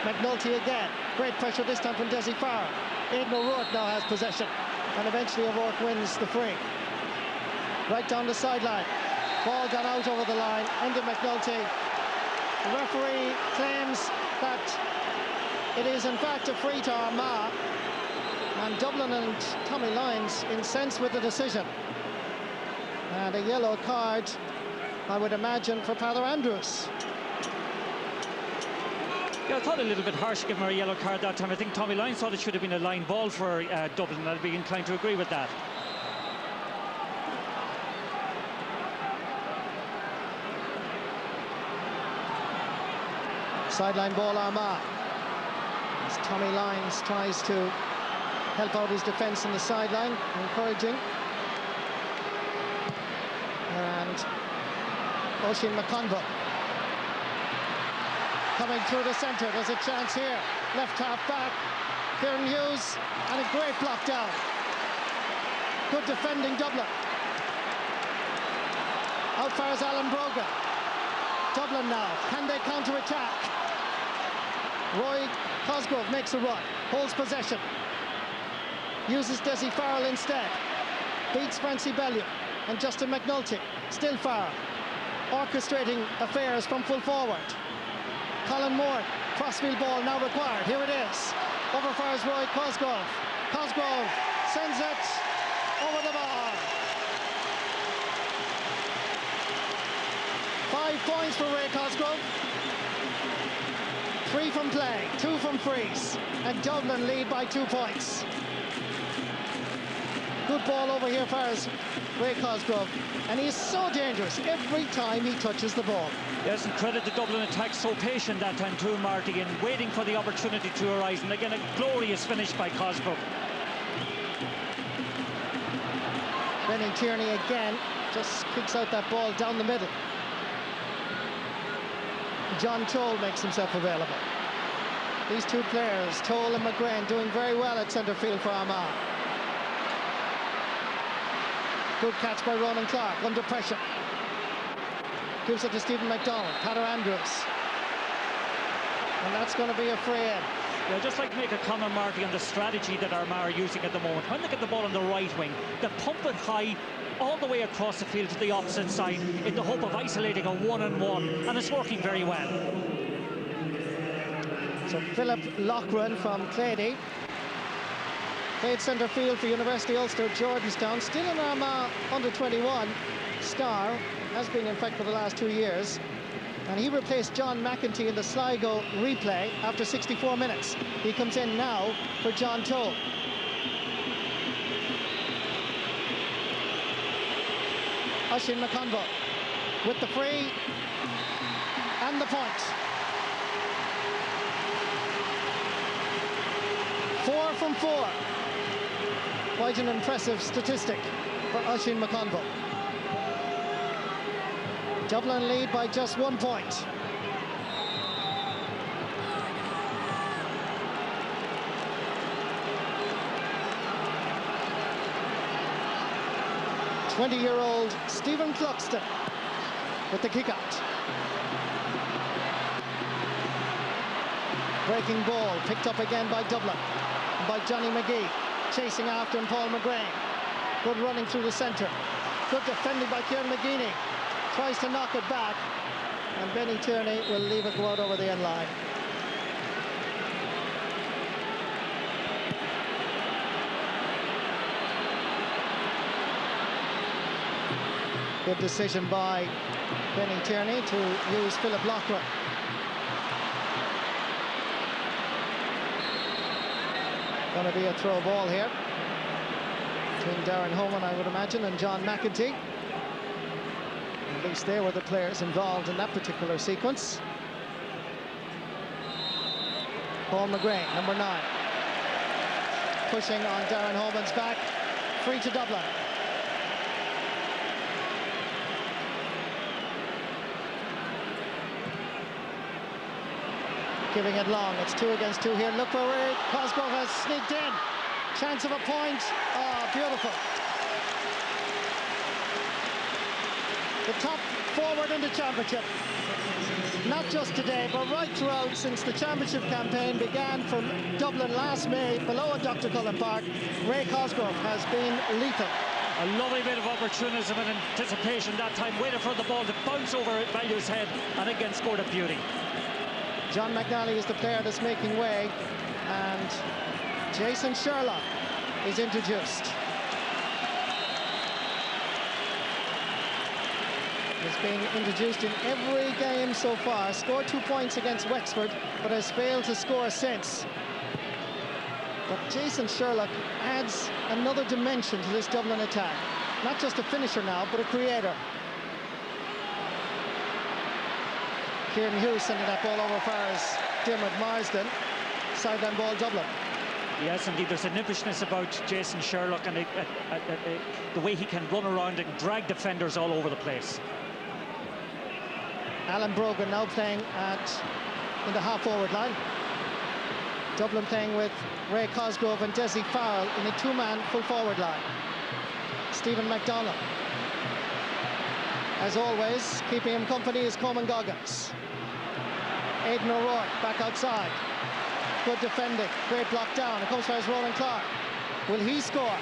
Speaker 1: McNulty again. Great pressure this time from Dessie Farrell. Aidan O'Rourke now has possession, and eventually O'Rourke wins the free. Right down the sideline. Ball gone out over the line. Enda McNulty. The referee claims that it is in fact a free to Armagh, and Dublin and Tommy Lyons incensed with the decision. And a yellow card, I would imagine, for Peadar Andrews.
Speaker 2: Yeah, I thought a little bit harsh giving her a yellow card that time. I think Tommy Lyons thought it should have been a line ball for Dublin. I'd be inclined to agree with that.
Speaker 1: Sideline ball Armagh. As Tommy Lyons tries to help out his defence on the sideline, encouraging. And Oisin McConville coming through the centre. There's a chance here. Left half back. Kieran Hughes, and a great block down. Good defending Dublin. Out far is Alan Brogan. Dublin now. Can they counter-attack? Roy Cosgrove makes a run. Holds possession. Uses Dessie Farrell instead. Beats Francie Bellew and Justin McNulty. Still Farrell. Orchestrating affairs from full forward. Colin Moore. Crossfield ball now required. Here it is. Overfires Roy Cosgrove. Cosgrove sends it over the bar. 5 points for Ray Cosgrove. 3 from play, 2 from frees, and Dublin lead by 2 points. Good ball over here for Ray Cosgrove, and he is so dangerous every time he touches the ball.
Speaker 2: Yes, and credit the Dublin attack, so patient that time too, Marty, and waiting for the opportunity to arise. And again, a glorious finish by Cosgrove.
Speaker 1: Benny Tierney again just kicks out that ball down the middle. John Toll makes himself available. These two players, Toll and McGrain, doing very well at centre field for Armagh. Good catch by Ronan Clark, under pressure. Gives it to Stephen McDonald, Pater Andrews. And that's going to be a free in.
Speaker 2: Yeah, just like to make a comment, Marty, on the strategy that Armagh are using at the moment. When they get the ball on the right wing, they pump it high all the way across the field to the opposite side in the hope of isolating a one-on-one, and it's working very well.
Speaker 1: So Philip Loughran from Clady played centre field for University Ulster Jordanstown, still in Armagh under-21 star, has been in fact for the last 2 years, and he replaced John McEntee in the Sligo replay after 64 minutes. He comes in now for John Toll. Oisin McConville with the free and the point. 4 from 4. Quite an impressive statistic for Oisin McConville. Dublin lead by just 1 point. "20-year-old Stephen Cluxton with the kick out. Breaking ball picked up again by Dublin, by Johnny McGee. Chasing after him, Paul McGrain. Good running through the centre. Good defending by Kieran McGeeney. Tries to knock it back, and Benny Tierney will leave it go out over the end line. Good decision by Benny Tierney to use Philip Loughran. Going to be a throw ball here between Darren Homan, I would imagine, and John McEntee. At least they were the players involved in that particular sequence. Paul McGrain, number 9. Pushing on Darren Homan's back. Free to Dublin. Giving it long. It's 2 against 2 here. Look where Ray Cosgrove has sneaked in. Chance of a point. Oh, beautiful. The top forward in the championship. Not just today, but right throughout since the championship campaign began from Dublin last May, below Dr. Cullen Park. Ray Cosgrove has been lethal.
Speaker 2: A lovely bit of opportunism and anticipation that time. Waited for the ball to bounce over Value's head, and again scored a beauty.
Speaker 1: John McNally is the player that's making way, and Jason Sherlock is introduced. He's been introduced in every game so far. Scored 2 points against Wexford, but has failed to score since. But Jason Sherlock adds another dimension to this Dublin attack. Not just a finisher now, but a creator. Kieran Hughes sending that ball over far as Dermot Marsden. Sideline ball, Dublin.
Speaker 2: Yes, indeed, there's a nimpishness about Jason Sherlock and the way he can run around and drag defenders all over the place.
Speaker 1: Alan Brogan now playing in the half-forward line. Dublin playing with Ray Cosgrove and Desi Farrell in a 2-man full-forward line. Stephen McDonald. As always, keeping him company is Coleman Goggins. Aidan O'Rourke back outside. Good defending, great block down. It comes for his Ronan Clark. Will he score?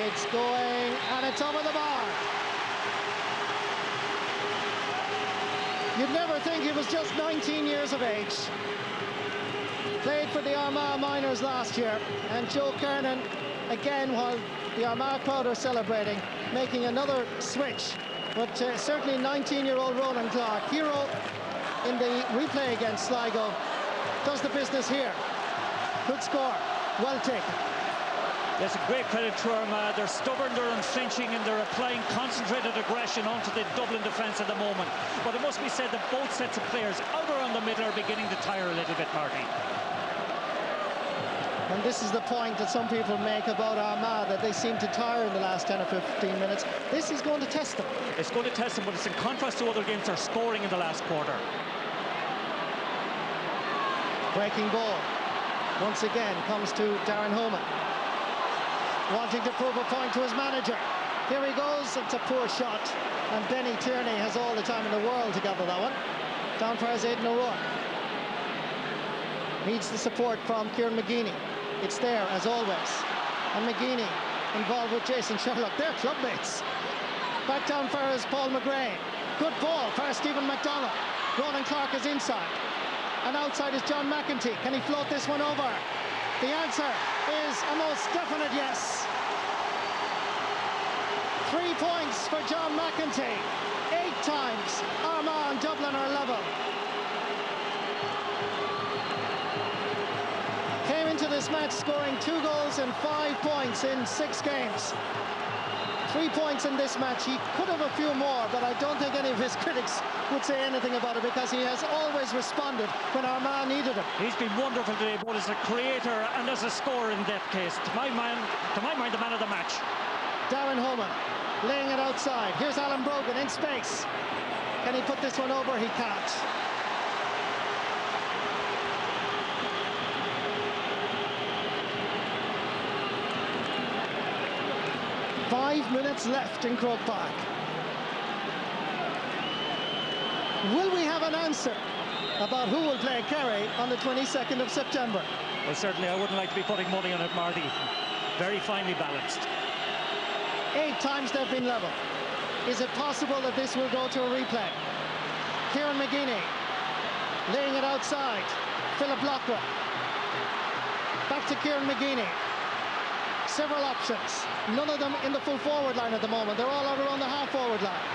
Speaker 1: It's going, and it's over the bar. You'd never think he was just 19 years of age. Played for the Armagh Miners last year, and Joe Kernan, again, while the Armagh crowd are celebrating, making another switch But certainly 19-year-old Ronan Clark, hero in the replay against Sligo, does the business here. Good score, well taken.
Speaker 2: There's a great credit to Armagh. They're stubborn, they're unflinching, and they're applying concentrated aggression onto the Dublin defence at the moment. But it must be said that both sets of players out around the middle are beginning to tire a little bit, Marty.
Speaker 1: And this is the point that some people make about Armagh, that they seem to tire in the last 10 or 15 minutes. This is going to test them.
Speaker 2: It's going to test them, but it's in contrast to other games they're scoring in the last quarter.
Speaker 1: Breaking ball once again comes to Darren Homan, wanting to prove a point to his manager. Here he goes, it's a poor shot, and Benny Tierney has all the time in the world to gather that one. Down fires Aidan O'Rourke. Needs the support from Kieran McGeeney. It's there, as always. And McGeeney involved with Jason Sherlock. They're clubmates. Back down fires Paul McGrain. Good ball for Stephen McDonald. Ronan Clark is inside. And outside is John McEntee. Can he float this one over? The answer is a most definite yes. 3 points for John McEntee. 8 times Armagh and Dublin are level. Came into this match scoring 2 goals and 5 points in 6 games. 3 points in this match. He could have a few more, but I don't think any of his critics would say anything about it, because he has always responded when Armagh needed him.
Speaker 2: He's been wonderful today, both as a creator and as a scorer in that case. To my mind, the man of the match.
Speaker 1: Darren Homan laying it outside. Here's Alan Brogan in space. Can he put this one over? He can't. Five minutes left in Croke Park. Will we have an answer about who will play Kerry on the 22nd of September?
Speaker 2: Well, certainly I wouldn't like to be putting money on it, Marty. Very finely balanced.
Speaker 1: 8 times they've been level. Is it possible that this will go to a replay? Kieran McGeeney laying it outside. Philip Loughran. Back to Kieran McGeeney. Several options. None of them in the full forward line at the moment. They're all out around the half forward line.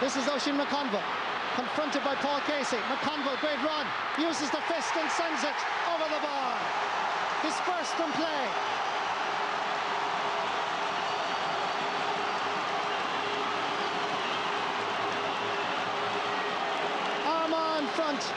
Speaker 1: This is Oisin McConville, confronted by Paul Casey. McConville, great run, uses the fist and sends it over the bar. His first from play. Armagh in front.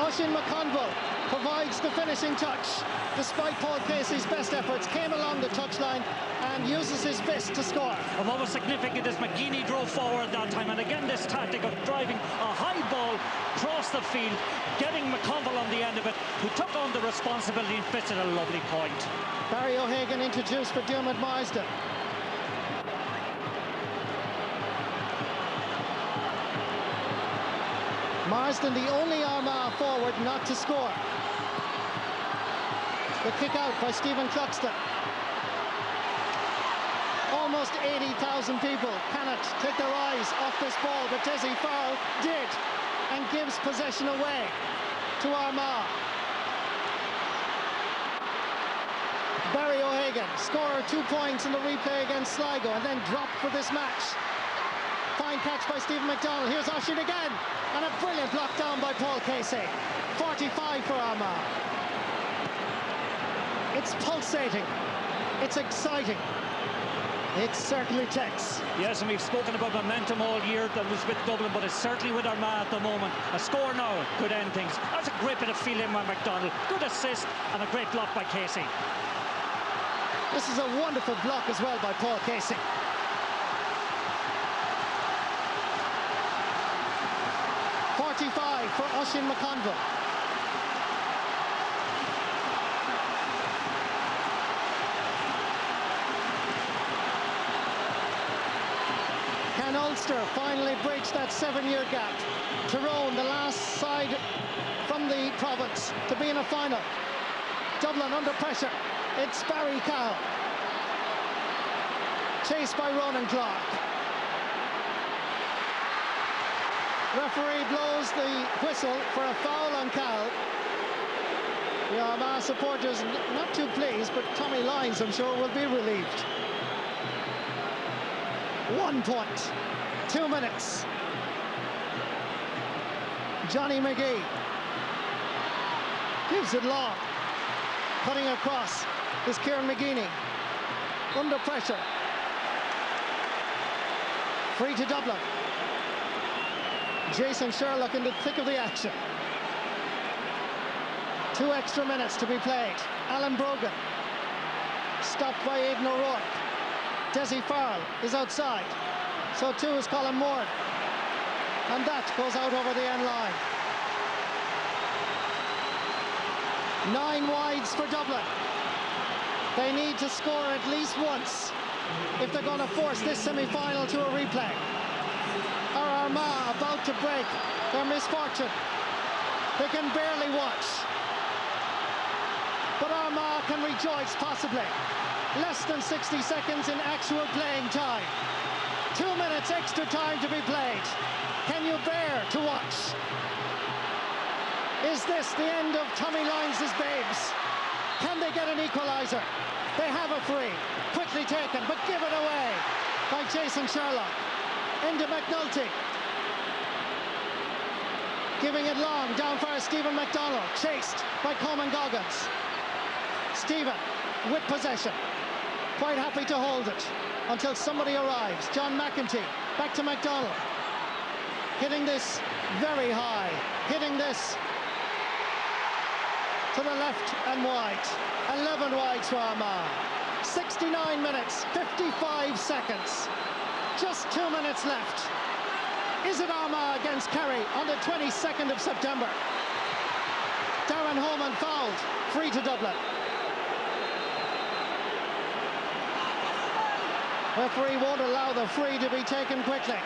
Speaker 1: Oisin McConville provides the finishing touch, despite Paul Casey's best efforts. Came along the touchline and uses his fist to score.
Speaker 2: And what was significant is McGeeney drove forward that time, and again this tactic of driving a high ball across the field, getting McConville on the end of it, who took on the responsibility and fits at a lovely point.
Speaker 1: Barry O'Hagan introduced for Dermot Marsden. Marsden, the only Armagh forward not to score. The kick out by Stephen Cluxton. Almost 80,000 people cannot take their eyes off this ball, but Dessie Farrell did, and gives possession away to Armagh. Barry O'Hagan, scorer 2 points in the replay against Sligo, and then dropped for this match. Fine catch by Stephen McDonald. Here's Oisin again, and a brilliant block down by Paul Casey. 45 for Armagh. It's pulsating. It's exciting. It certainly takes.
Speaker 2: Yes, and we've spoken about momentum all year that was with Dublin, but it's certainly with Armagh at the moment. A score now could end things. That's a great bit of feeling by McDonald. Good assist and a great block by Casey.
Speaker 1: This is a wonderful block as well by Paul Casey. For Oisin McConville. Can Ulster finally bridge that 7-year gap? Tyrone, the last side from the province to be in a final. Dublin under pressure. It's Barry Cow. Chased by Ronan Clark. Referee blows the whistle for a foul on Cal. The Armagh supporters not too pleased, but Tommy Lyons, I'm sure, will be relieved. 1 point, 2 minutes. Johnny McGee gives it long. Cutting across is Kieran McGeeney. Under pressure. Free to Dublin. Jason Sherlock in the thick of the action. 2 extra minutes to be played. Alan Brogan stopped by Aidan O'Rourke. Desi Farrell is outside. So too is Colin Moore. And that goes out over the end line. 9 wides for Dublin. They need to score at least once if they're going to force this semi-final to a replay. Are Armagh about to break their misfortune? They can barely watch. But Armagh can rejoice, possibly. Less than 60 seconds in actual playing time. 2 minutes extra time to be played. Can you bear to watch? Is this the end of Tommy Lyons' babes? Can they get an equaliser? They have a free. Quickly taken, but given away by Jason Sherlock. Enda McNulty. Giving it long, down for Stephen McDonald. Chased by Coleman Goggins. Stephen with possession. Quite happy to hold it until somebody arrives. John McEntee back to McDonald. Hitting this very high. Hitting this to the left and wide. 11 wides for Armagh. 69 minutes, 55 seconds. Just 2 minutes left. Is it Armagh against Kerry on the 22nd of September? Darren Holman fouled. Free to Dublin. Referee won't allow the free to be taken quickly.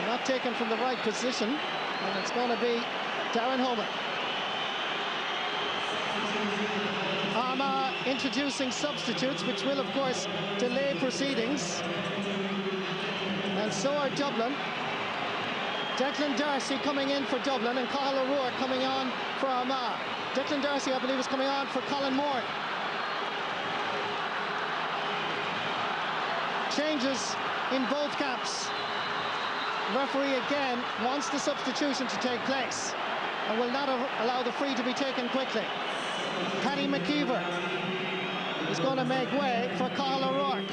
Speaker 1: Not taken from the right position, and it's going to be Darren Holman. Armagh introducing substitutes, which will, of course, delay proceedings. And so are Dublin. Declan Darcy coming in for Dublin, and Cathal O'Rourke coming on for Armagh. Declan Darcy, I believe, is coming on for Colin Moore. Changes in both camps. Referee again wants the substitution to take place and will not allow the free to be taken quickly. Paddy McKeever is going to make way for Cathal O'Rourke.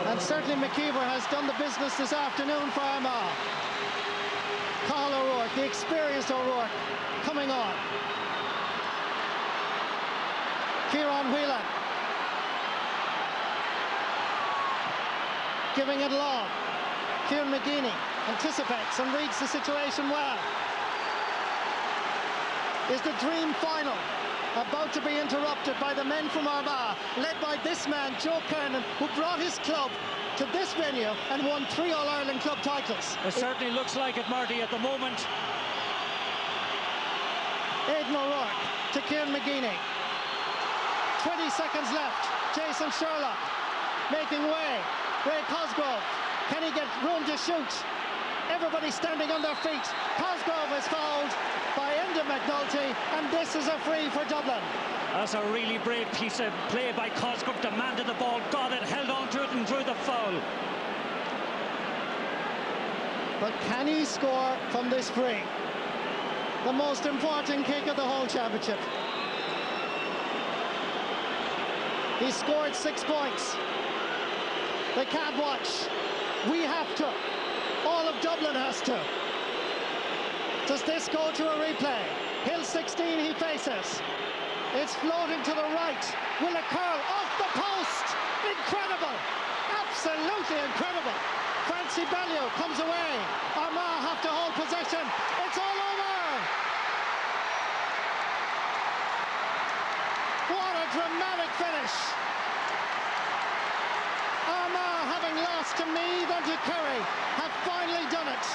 Speaker 1: And certainly McKeever has done the business this afternoon for Armagh. Cathal O'Rourke, the experienced O'Rourke, coming on. Kieran Whelan giving it long. Kieran McGeeney anticipates and reads the situation well. Is the dream final about to be interrupted by the men from Armagh, led by this man, Joe Kernan, who brought his club to this venue and won 3 All-Ireland club titles?
Speaker 2: It certainly looks like it, Marty, at the moment.
Speaker 1: Aidan O'Rourke to Kieran McGeeney. 20 seconds left. Jason Sherlock making way. Ray Cosgrove, can he get room to shoot? Everybody standing on their feet. Cosgrove is fouled by Enda McNulty, and this is a free for Dublin.
Speaker 2: That's a really brave piece of play by Cosgrove. Demanded the ball, got it, held on to it and drew the foul.
Speaker 1: But can he score from this free? The most important kick of the whole championship. He scored 6 points. They can't watch. We have to. All of Dublin has to. Does this go to a replay? Hill 16 he faces. It's floating to the right. Will it curl off the post? Incredible. Absolutely incredible. Francie Bellew comes away. Armagh have to hold possession. It's all over. What a dramatic finish. Armagh, having lost to Meath and to Kerry, have finally done it.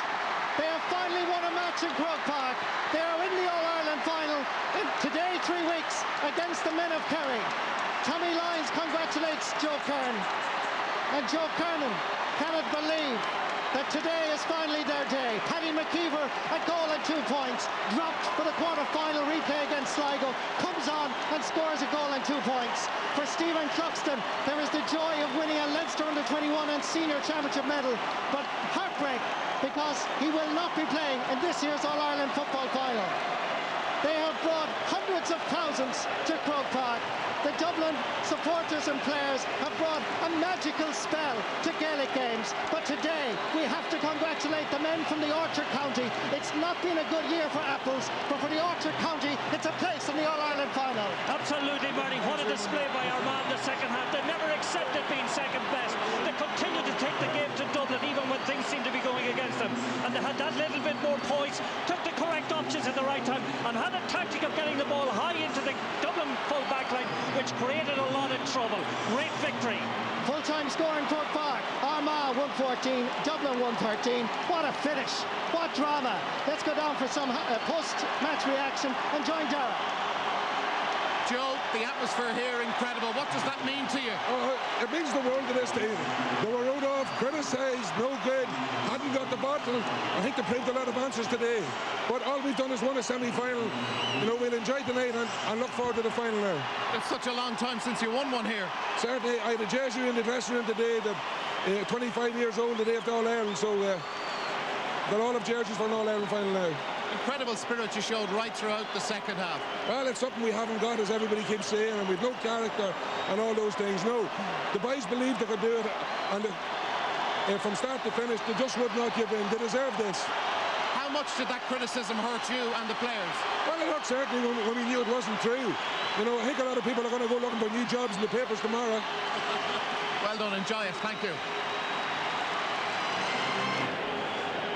Speaker 1: They have finally won a match in Croke Park. They are in the All-Ireland final in today, 3 weeks, against the men of Kerry. Tommy Lyons congratulates Joe Kern. And Joe Kernan cannot believe that today is finally their day. Paddy McKeever, a goal and 2 points, dropped for the quarter-final replay against Sligo, comes on and scores a goal and 2 points. For Stephen Cluxton, there is the joy of winning a Leinster Under-21 and Senior Championship medal, but heartbreak because he will not be playing in this year's All-Ireland football final. They have brought hundreds of thousands to Croke Park. The Dublin supporters and players have brought a magical spell to Gaelic games. But today, we have to congratulate the men from the Orchard County. It's not been a good year for Apples, but for the Orchard County, it's a place in the All-Ireland final.
Speaker 2: Absolutely, Marty. What a display by Armagh in the second half. They never accepted being second best. They continued to take the game to Dublin, even when things seemed to be going against them. And they had that little bit more poise, took the correct options at the right time, and had a tactic of getting the ball high into the Dublin full back line, which created a lot of trouble. Great victory.
Speaker 1: Full-time score in Croke Park. Armagh 114, Dublin 113. What a finish. What drama. Let's go down for some post-match reaction and join Dara.
Speaker 3: Joe, the atmosphere here, incredible. What does that mean to you?
Speaker 4: It means the world to this team. They were wrote off, criticised, no good, hadn't got the bottle. I think they proved a lot of answers today. But all we've done is won a semi-final. You know, we'll enjoy tonight and look forward to the final now.
Speaker 3: It's such a long time since you won one here.
Speaker 4: Certainly, I had a jersey in the dressing room today, 25 years old the day of the All-Ireland, so they'll all have jerseys for an All-Ireland final now.
Speaker 3: Incredible spirit you showed right throughout the second half.
Speaker 4: Well, it's something we haven't got, as everybody keeps saying, and we've no character and all those things. No, the boys believed they could do it, and from start to finish, they just would not give in. They deserve this.
Speaker 3: How much did that criticism hurt you and the players?
Speaker 4: Well, it hurt certainly when we knew it wasn't true. You know, I think a lot of people are going to go looking for new jobs in the papers tomorrow.
Speaker 3: Well done, enjoy it. Thank you.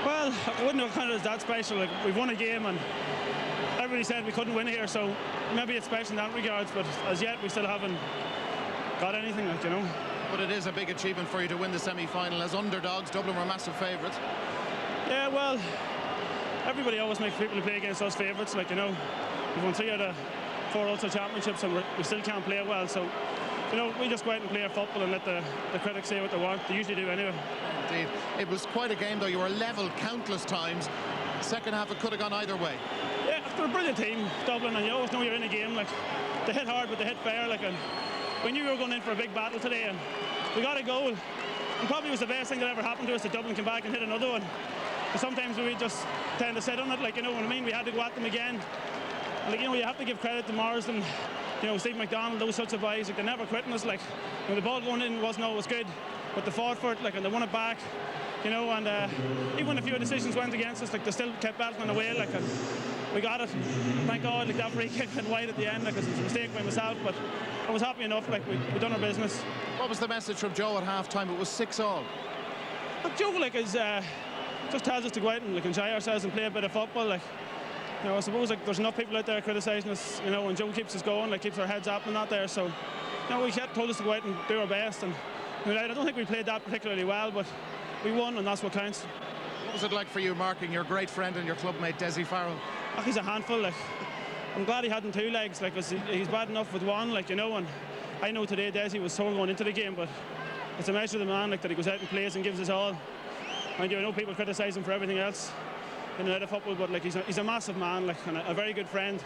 Speaker 5: Well, I wouldn't have counted as that special. Like, we've won a game and everybody said we couldn't win here, so maybe it's special in that regards, but as yet we still haven't got anything, like, you know.
Speaker 3: But it is a big achievement for you to win the semi-final as underdogs. Dublin were massive favourites.
Speaker 5: Yeah, well, everybody always makes people play against us favourites, like, you know. We've won 3 out of 4 Ulster Championships and we still can't play well, so, you know, we just go out and play our football and let the critics say what they want. They usually do anyway.
Speaker 3: Indeed. It was quite a game, though. You were level countless times. Second half, it could have gone either way.
Speaker 5: Yeah, they're a brilliant team, Dublin, and you always know you're in a game. Like, they hit hard, but they hit fair. Like, and we knew we were going in for a big battle today, and we got a goal. And probably was the best thing that ever happened to us that Dublin came back and hit another one. But sometimes we just tend to sit on it, like, you know what I mean? We had to go at them again. And, like, you know, you have to give credit to Marsden, you know, Steve McDonald, those sorts of guys. Like, they never quitting us. Like, you know, the ball going in wasn't always good, but they fought for it, like, and they won it back, you know. And even when a few decisions went against us, like, they still kept battling away, like, and we got it. Thank God, like, that free kick went wide at the end, like, it was a mistake by myself, but I was happy enough. Like, we done our business.
Speaker 3: What was the message from Joe at half-time? It was 6-all.
Speaker 5: But Joe, like, is just tells us to go out and, like, enjoy ourselves and play a bit of football. Like, you know, I suppose, like, there's enough people out there criticising us, you know, and Joe keeps us going, like, keeps our heads up and that there. So, you know, he told us to go out and do our best. And you know, I don't think we played that particularly well, but we won, and that's what counts.
Speaker 3: What was it like for you marking your great friend and your clubmate Desi Farrell?
Speaker 5: Oh, he's a handful. Like, I'm glad he hadn't 2 legs, like, 'cause he's bad enough with one, like, you know. And I know today Desi was sore going into the game, but it's a measure of the man, like, that he goes out and plays and gives us all. And you know, people criticise him for everything else in and out of football, but, like, he's a massive man, like, and a very good friend.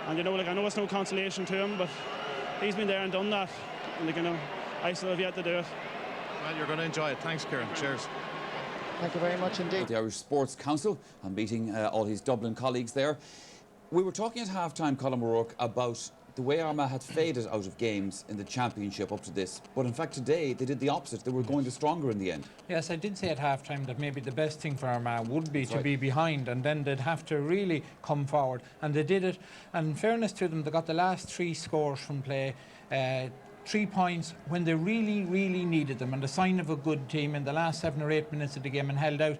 Speaker 5: And you know, like, I know it's no consolation to him, but he's been there and done that, and, like, you know, I still have yet to do it.
Speaker 3: Well, you're going to enjoy it. Thanks, Kieran. Cheers.
Speaker 1: Thank you very much indeed.
Speaker 6: The Irish Sports Council and meeting all his Dublin colleagues there. We were talking at half-time, Colin O'Rourke, about the way Armagh had faded out of games in the championship up to this. But in fact today they did the opposite. They were going the stronger in the end.
Speaker 7: Yes, I did say at half-time that maybe the best thing for Armagh would be to be behind, and then they'd have to really come forward. And they did it. And in fairness to them, they got the last 3 scores from play. 3 points when they really, really needed them, and the sign of a good team in the last 7 or 8 minutes of the game, and held out.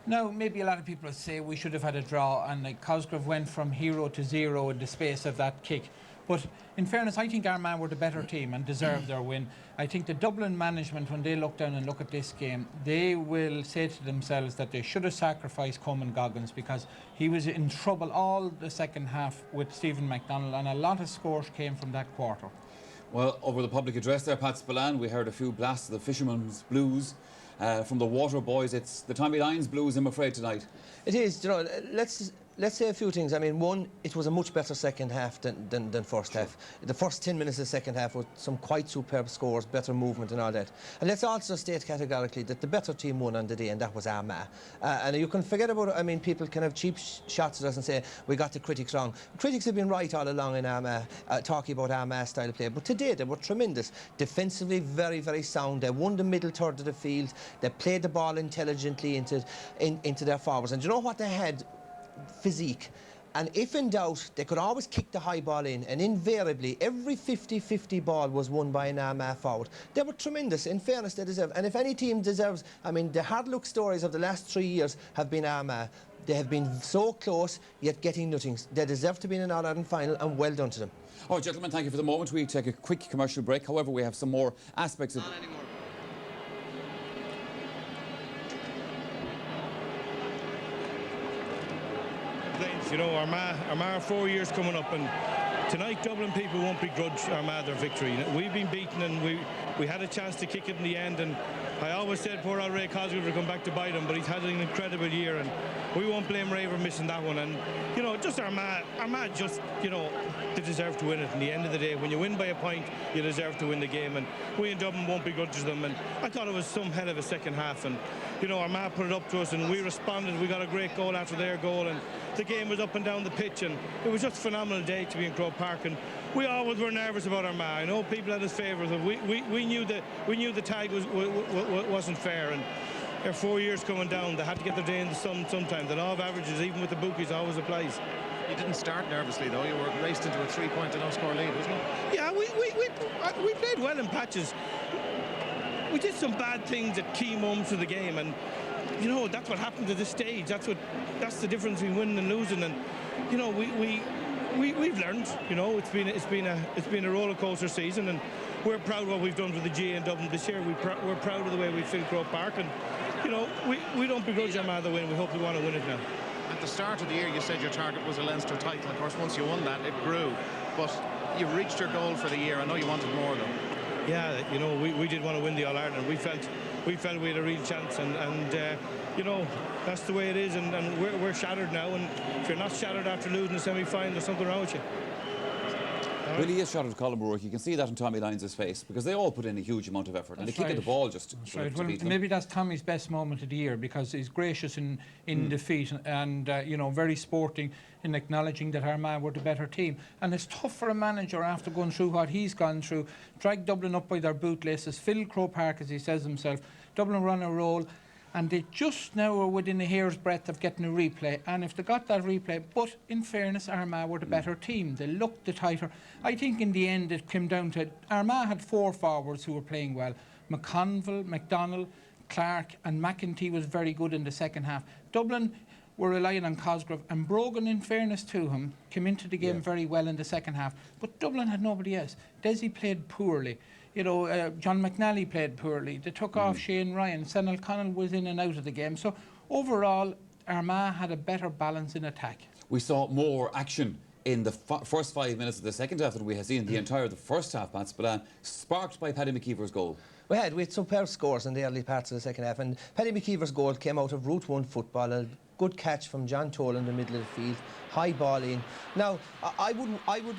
Speaker 7: Now, maybe a lot of people would say we should have had a draw, and like, Cosgrove went from 0 to 0 in the space of that kick. But in fairness, I think Armagh were the better team and deserved their win. I think the Dublin management, when they look down and look at this game, they will say to themselves that they should have sacrificed Coleman Goggins, because he was in trouble all the second half with Stephen McDonald, and a lot of scores came from that quarter.
Speaker 6: Well, over the public address there, Pat Spillane, we heard a few blasts of the Fisherman's Blues. from the Water Boys. It's the Tommy Lyons Blues, I'm afraid, tonight.
Speaker 8: It is. You know, let's say a few things. I mean, one, it was a much better second half than first half. The first 10 minutes of the second half was some quite superb scores, better movement and all that. And let's also state categorically that the better team won on the day, and that was Armagh. And you can forget about it. I mean, people can have cheap shots at us and say, we got the critics wrong. Critics have been right all along in Armagh, talking about Armagh's style of play. But today, they were tremendous. Defensively, very, very sound. They won the middle third of the field. They played the ball intelligently into their forwards. And you know what they had? Physique. And if in doubt, they could always kick the high ball in, and invariably every 50-50 ball was won by an Armagh forward. They were tremendous. In fairness, they deserve. And if any team deserves, I mean, the hard look stories of the last 3 years have been Armagh. They have been so close, yet getting nothing. They deserve to be in an All-Ireland final, and well done to them.
Speaker 6: Oh, gentlemen, thank you for the moment. We take a quick commercial break. However, we have some more aspects of...
Speaker 9: You know, Armagh 4 years coming up, and tonight Dublin people won't begrudge Armagh their victory. We've been beaten, and we had a chance to kick it in the end, and I always said poor old Ray Cosgrove would come back to bite him, but he's had an incredible year, and we won't blame Ray for missing that one. And you know, just Armagh just, you know, they deserve to win it. In the end of the day, when you win by a point, you deserve to win the game, and we in Dublin won't begrudge them. And I thought it was some hell of a second half, and you know, Armagh put it up to us, and we responded. We got a great goal after their goal, and the game was up and down the pitch, and it was just a phenomenal day to be in Croke Park. And we always were nervous about Armagh. I know people had us favourites, but we knew the tag wasn't fair, and their 4 years coming down, they had to get their day in the sun sometimes. The law of averages, even with the bookies, always applies.
Speaker 3: You didn't start nervously, though. You were raced into a 3-point and no-score lead, wasn't it?
Speaker 9: Yeah, we played well in patches. We did some bad things at key moments of the game, and you know, that's what happened at this stage. That's the difference between winning and losing. And you know, we've learned. You know, it's been a roller coaster season, and we're proud of what we've done for the GA in Dublin this year. We're proud of the way we filled Croke Park, and you know, we don't begrudge Armagh the win. We hope we want to win it now.
Speaker 3: At the start of the year, you said your target was a Leinster title. Of course, once you won that, it grew. But you've reached your goal for the year. I know you wanted more, though.
Speaker 9: Yeah, you know, we did want to win the All-Ireland. We felt we had a real chance, and you know, that's the way it is, and we're shattered now, and if you're not shattered after losing the semi-final, there's something wrong with you.
Speaker 6: Well, he is shattered, Colin O'Rourke. You can see that in Tommy Lyons' face, because they all put in a huge amount of effort, and the kick of the ball just to beat them.
Speaker 7: Maybe that's Tommy's best moment of the year, because he's gracious in defeat, and you know, very sporting in acknowledging that Armagh were the better team. And it's tough for a manager after going through what he's gone through, drag Dublin up by their bootlaces, fill Croke Park, as he says himself. Dublin were on a roll, and they just now are within a hair's breadth of getting a replay. And if they got that replay, but in fairness, Armagh were the better team. They looked the tighter. I think in the end it came down to Armagh had 4 forwards who were playing well. McConville, McDonald, Clark, and McEntee was very good in the second half. Dublin were relying on Cosgrove, and Brogan, in fairness to him, came into the game very well in the second half. But Dublin had nobody else. Desi played poorly. You know, John McNally played poorly. They took off Shane Ryan. Senil Connell was in and out of the game. So overall, Armagh had a better balance in attack.
Speaker 6: We saw more action in the first 5 minutes of the second half than we had seen in the entire of the first half, Pat Spillane, sparked by Paddy McKeever's goal.
Speaker 8: We had superb scores in the early parts of the second half, and Paddy McKeever's goal came out of Route 1 football. A good catch from John Toll in the middle of the field, high ball in. Now, I would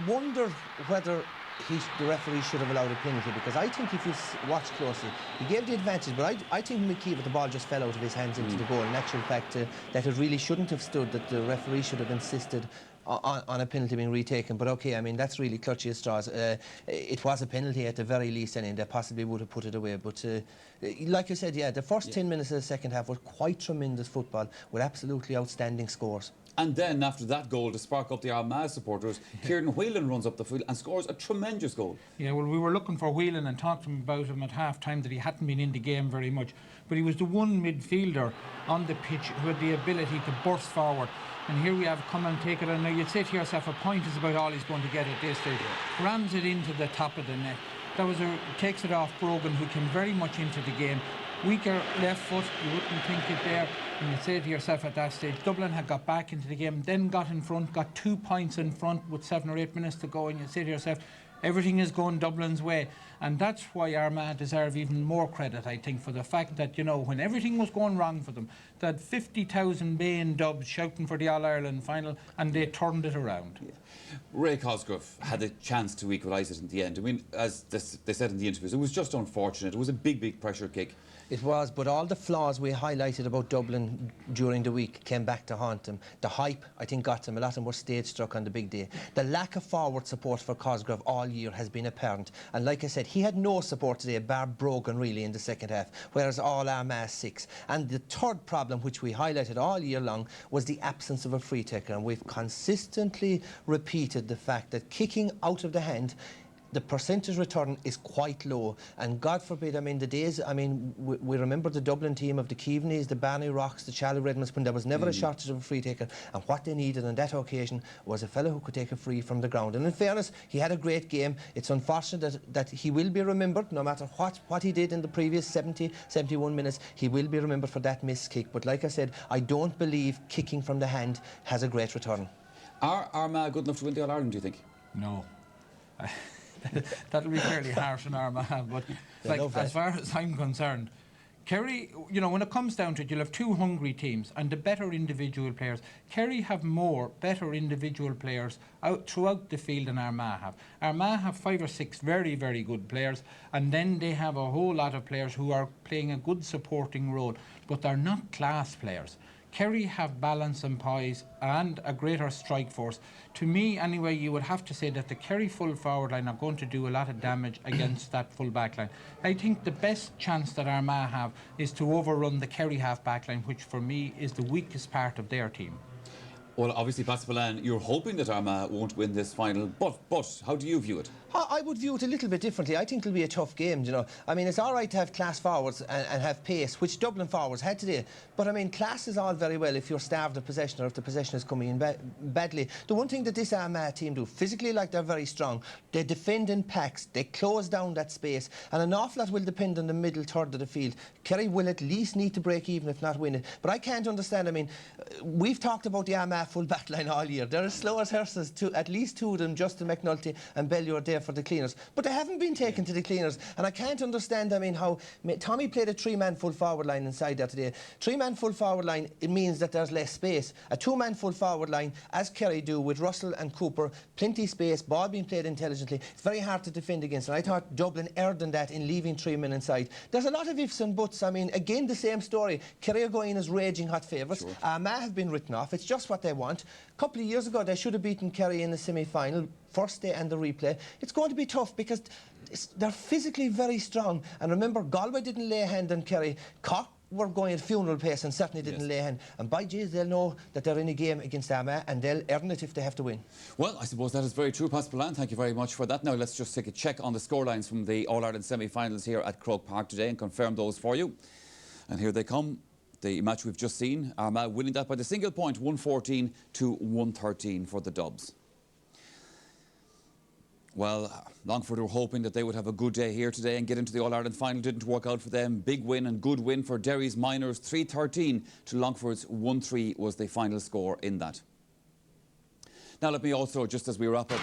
Speaker 8: wonder whether the referee should have allowed a penalty, because I think if you watch closely, he gave the advantage, but I think McKeever, the ball just fell out of his hands into the goal. In actual fact, that it really shouldn't have stood, that the referee should have insisted on a penalty being retaken. But okay, I mean, that's really clutchy as straws. It was a penalty at the very least, and they possibly would have put it away. But like I said, yeah, the first 10 minutes of the second half was quite tremendous football with absolutely outstanding scores.
Speaker 6: And then, after that goal to spark up the Armagh supporters, Kieran Whelan runs up the field and scores a tremendous goal. Yeah,
Speaker 7: well, we were looking for Whelan and talked to him about him at half-time, that he hadn't been in the game very much. But he was the one midfielder on the pitch who had the ability to burst forward. And here we have come and take it, and now you'd say to yourself, a point is about all he's going to get at this stage. Rams it into the top of the net. Takes it off Brogan, who came very much into the game. Weaker left foot, you wouldn't think it there. And you'd say to yourself at that stage, Dublin had got back into the game, then got in front, got 2 points in front with 7 or 8 minutes to go, and you'd say to yourself, Everything is going Dublin's way. And that's why Armagh deserve even more credit, I think, for the fact that, you know, when everything was going wrong for them, that 50,000 Bain Dubs shouting for the All-Ireland final, and they turned it around.
Speaker 6: Yeah. Ray Cosgrove had a chance to equalise it in the end. I mean, as they said in the interviews, it was just unfortunate. It was a big, big pressure kick.
Speaker 8: It was, but all the flaws we highlighted about Dublin during the week came back to haunt them. The hype, I think, got them. A lot of them were stage struck on the big day. The lack of forward support for Cosgrove all year has been apparent. And like I said, he had no support today, bar Brogan, really, in the second half, whereas all Armagh 6. And the third problem, which we highlighted all year long, was the absence of a free taker. And we've consistently repeated the fact that kicking out of the hand, the percentage return is quite low, and God forbid, I mean, the days, I mean, we remember the Dublin team of the Keaveneys, the Barney Rocks, the Charlie Redmonds, when there was never a shortage of a free taker, and what they needed on that occasion was a fellow who could take a free from the ground. And in fairness, he had a great game. It's unfortunate that he will be remembered, no matter what he did in the previous 70, 71 minutes, he will be remembered for that missed kick. But like I said, I don't believe kicking from the hand has a great return.
Speaker 6: Are Armagh good enough to win the All-Ireland, do you think?
Speaker 7: No. That'll be fairly harsh on Armagh, but like, as far as I'm concerned, Kerry, you know, when it comes down to it, you'll have two hungry teams and the better individual players. Kerry have more better individual players out throughout the field than Armagh have. Armagh have 5 or 6 very, very good players, and then they have a whole lot of players who are playing a good supporting role, but they're not class players. Kerry have balance and poise and a greater strike force. To me, anyway, you would have to say that the Kerry full forward line are going to do a lot of damage against that full back line. I think the best chance that Armagh have is to overrun the Kerry half back line, which for me is the weakest part of their team.
Speaker 6: Well, obviously, Pascalan, you're hoping that Armagh won't win this final, but how do you view it?
Speaker 8: I would view it a little bit differently. I think it'll be a tough game, you know. I mean, it's all right to have class forwards and have pace, which Dublin forwards had today. But, I mean, class is all very well if you're starved of possession or if the possession is coming in badly. The one thing that this Armagh team do, physically, like, they're very strong. They defend in packs. They close down that space. And an awful lot will depend on the middle third of the field. Kerry will at least need to break even, if not win it. But I can't understand, I mean, we've talked about the Armagh full back line all year. They're as slow as horses, at least two of them, Justin McNulty and Bellew, are there for the cleaners. But they haven't been taken to the cleaners. And I can't understand, I mean, how Tommy played a 3-man full forward line inside there today. 3-man full forward line, it means that there's less space. A 2-man full forward line, as Kerry do with Russell and Cooper, plenty space, ball being played intelligently. It's very hard to defend against. And I thought Dublin erred in that in leaving 3 men inside. There's a lot of ifs and buts. I mean, again, the same story. Kerry are going as raging hot favourites.
Speaker 6: Sure.
Speaker 8: Armagh have been written off. It's just what they want. A couple of years ago, they should have beaten Kerry in the semi-final, first day and the replay. It's going to be tough because they're physically very strong. And remember, Galway didn't lay a hand on Kerry. Cork were going at funeral pace and certainly didn't lay a hand. And by Jeez, they'll know that they're in a game against Armagh and they'll earn it if they have to win.
Speaker 6: Well, I suppose that is very true, Pascalan. Thank you very much for that. Now, let's just take a check on the scorelines from the All-Ireland semi-finals here at Croke Park today and confirm those for you. And here they come. The match we've just seen, Armagh winning that by the single point, 114 to 113 for the Dubs. Well, Longford were hoping that they would have a good day here today and get into the All-Ireland final. Didn't work out for them. Big win and good win for Derry's Miners. 3-13 to Longford's 1-3 was the final score in that. Now let me also, just as we wrap up...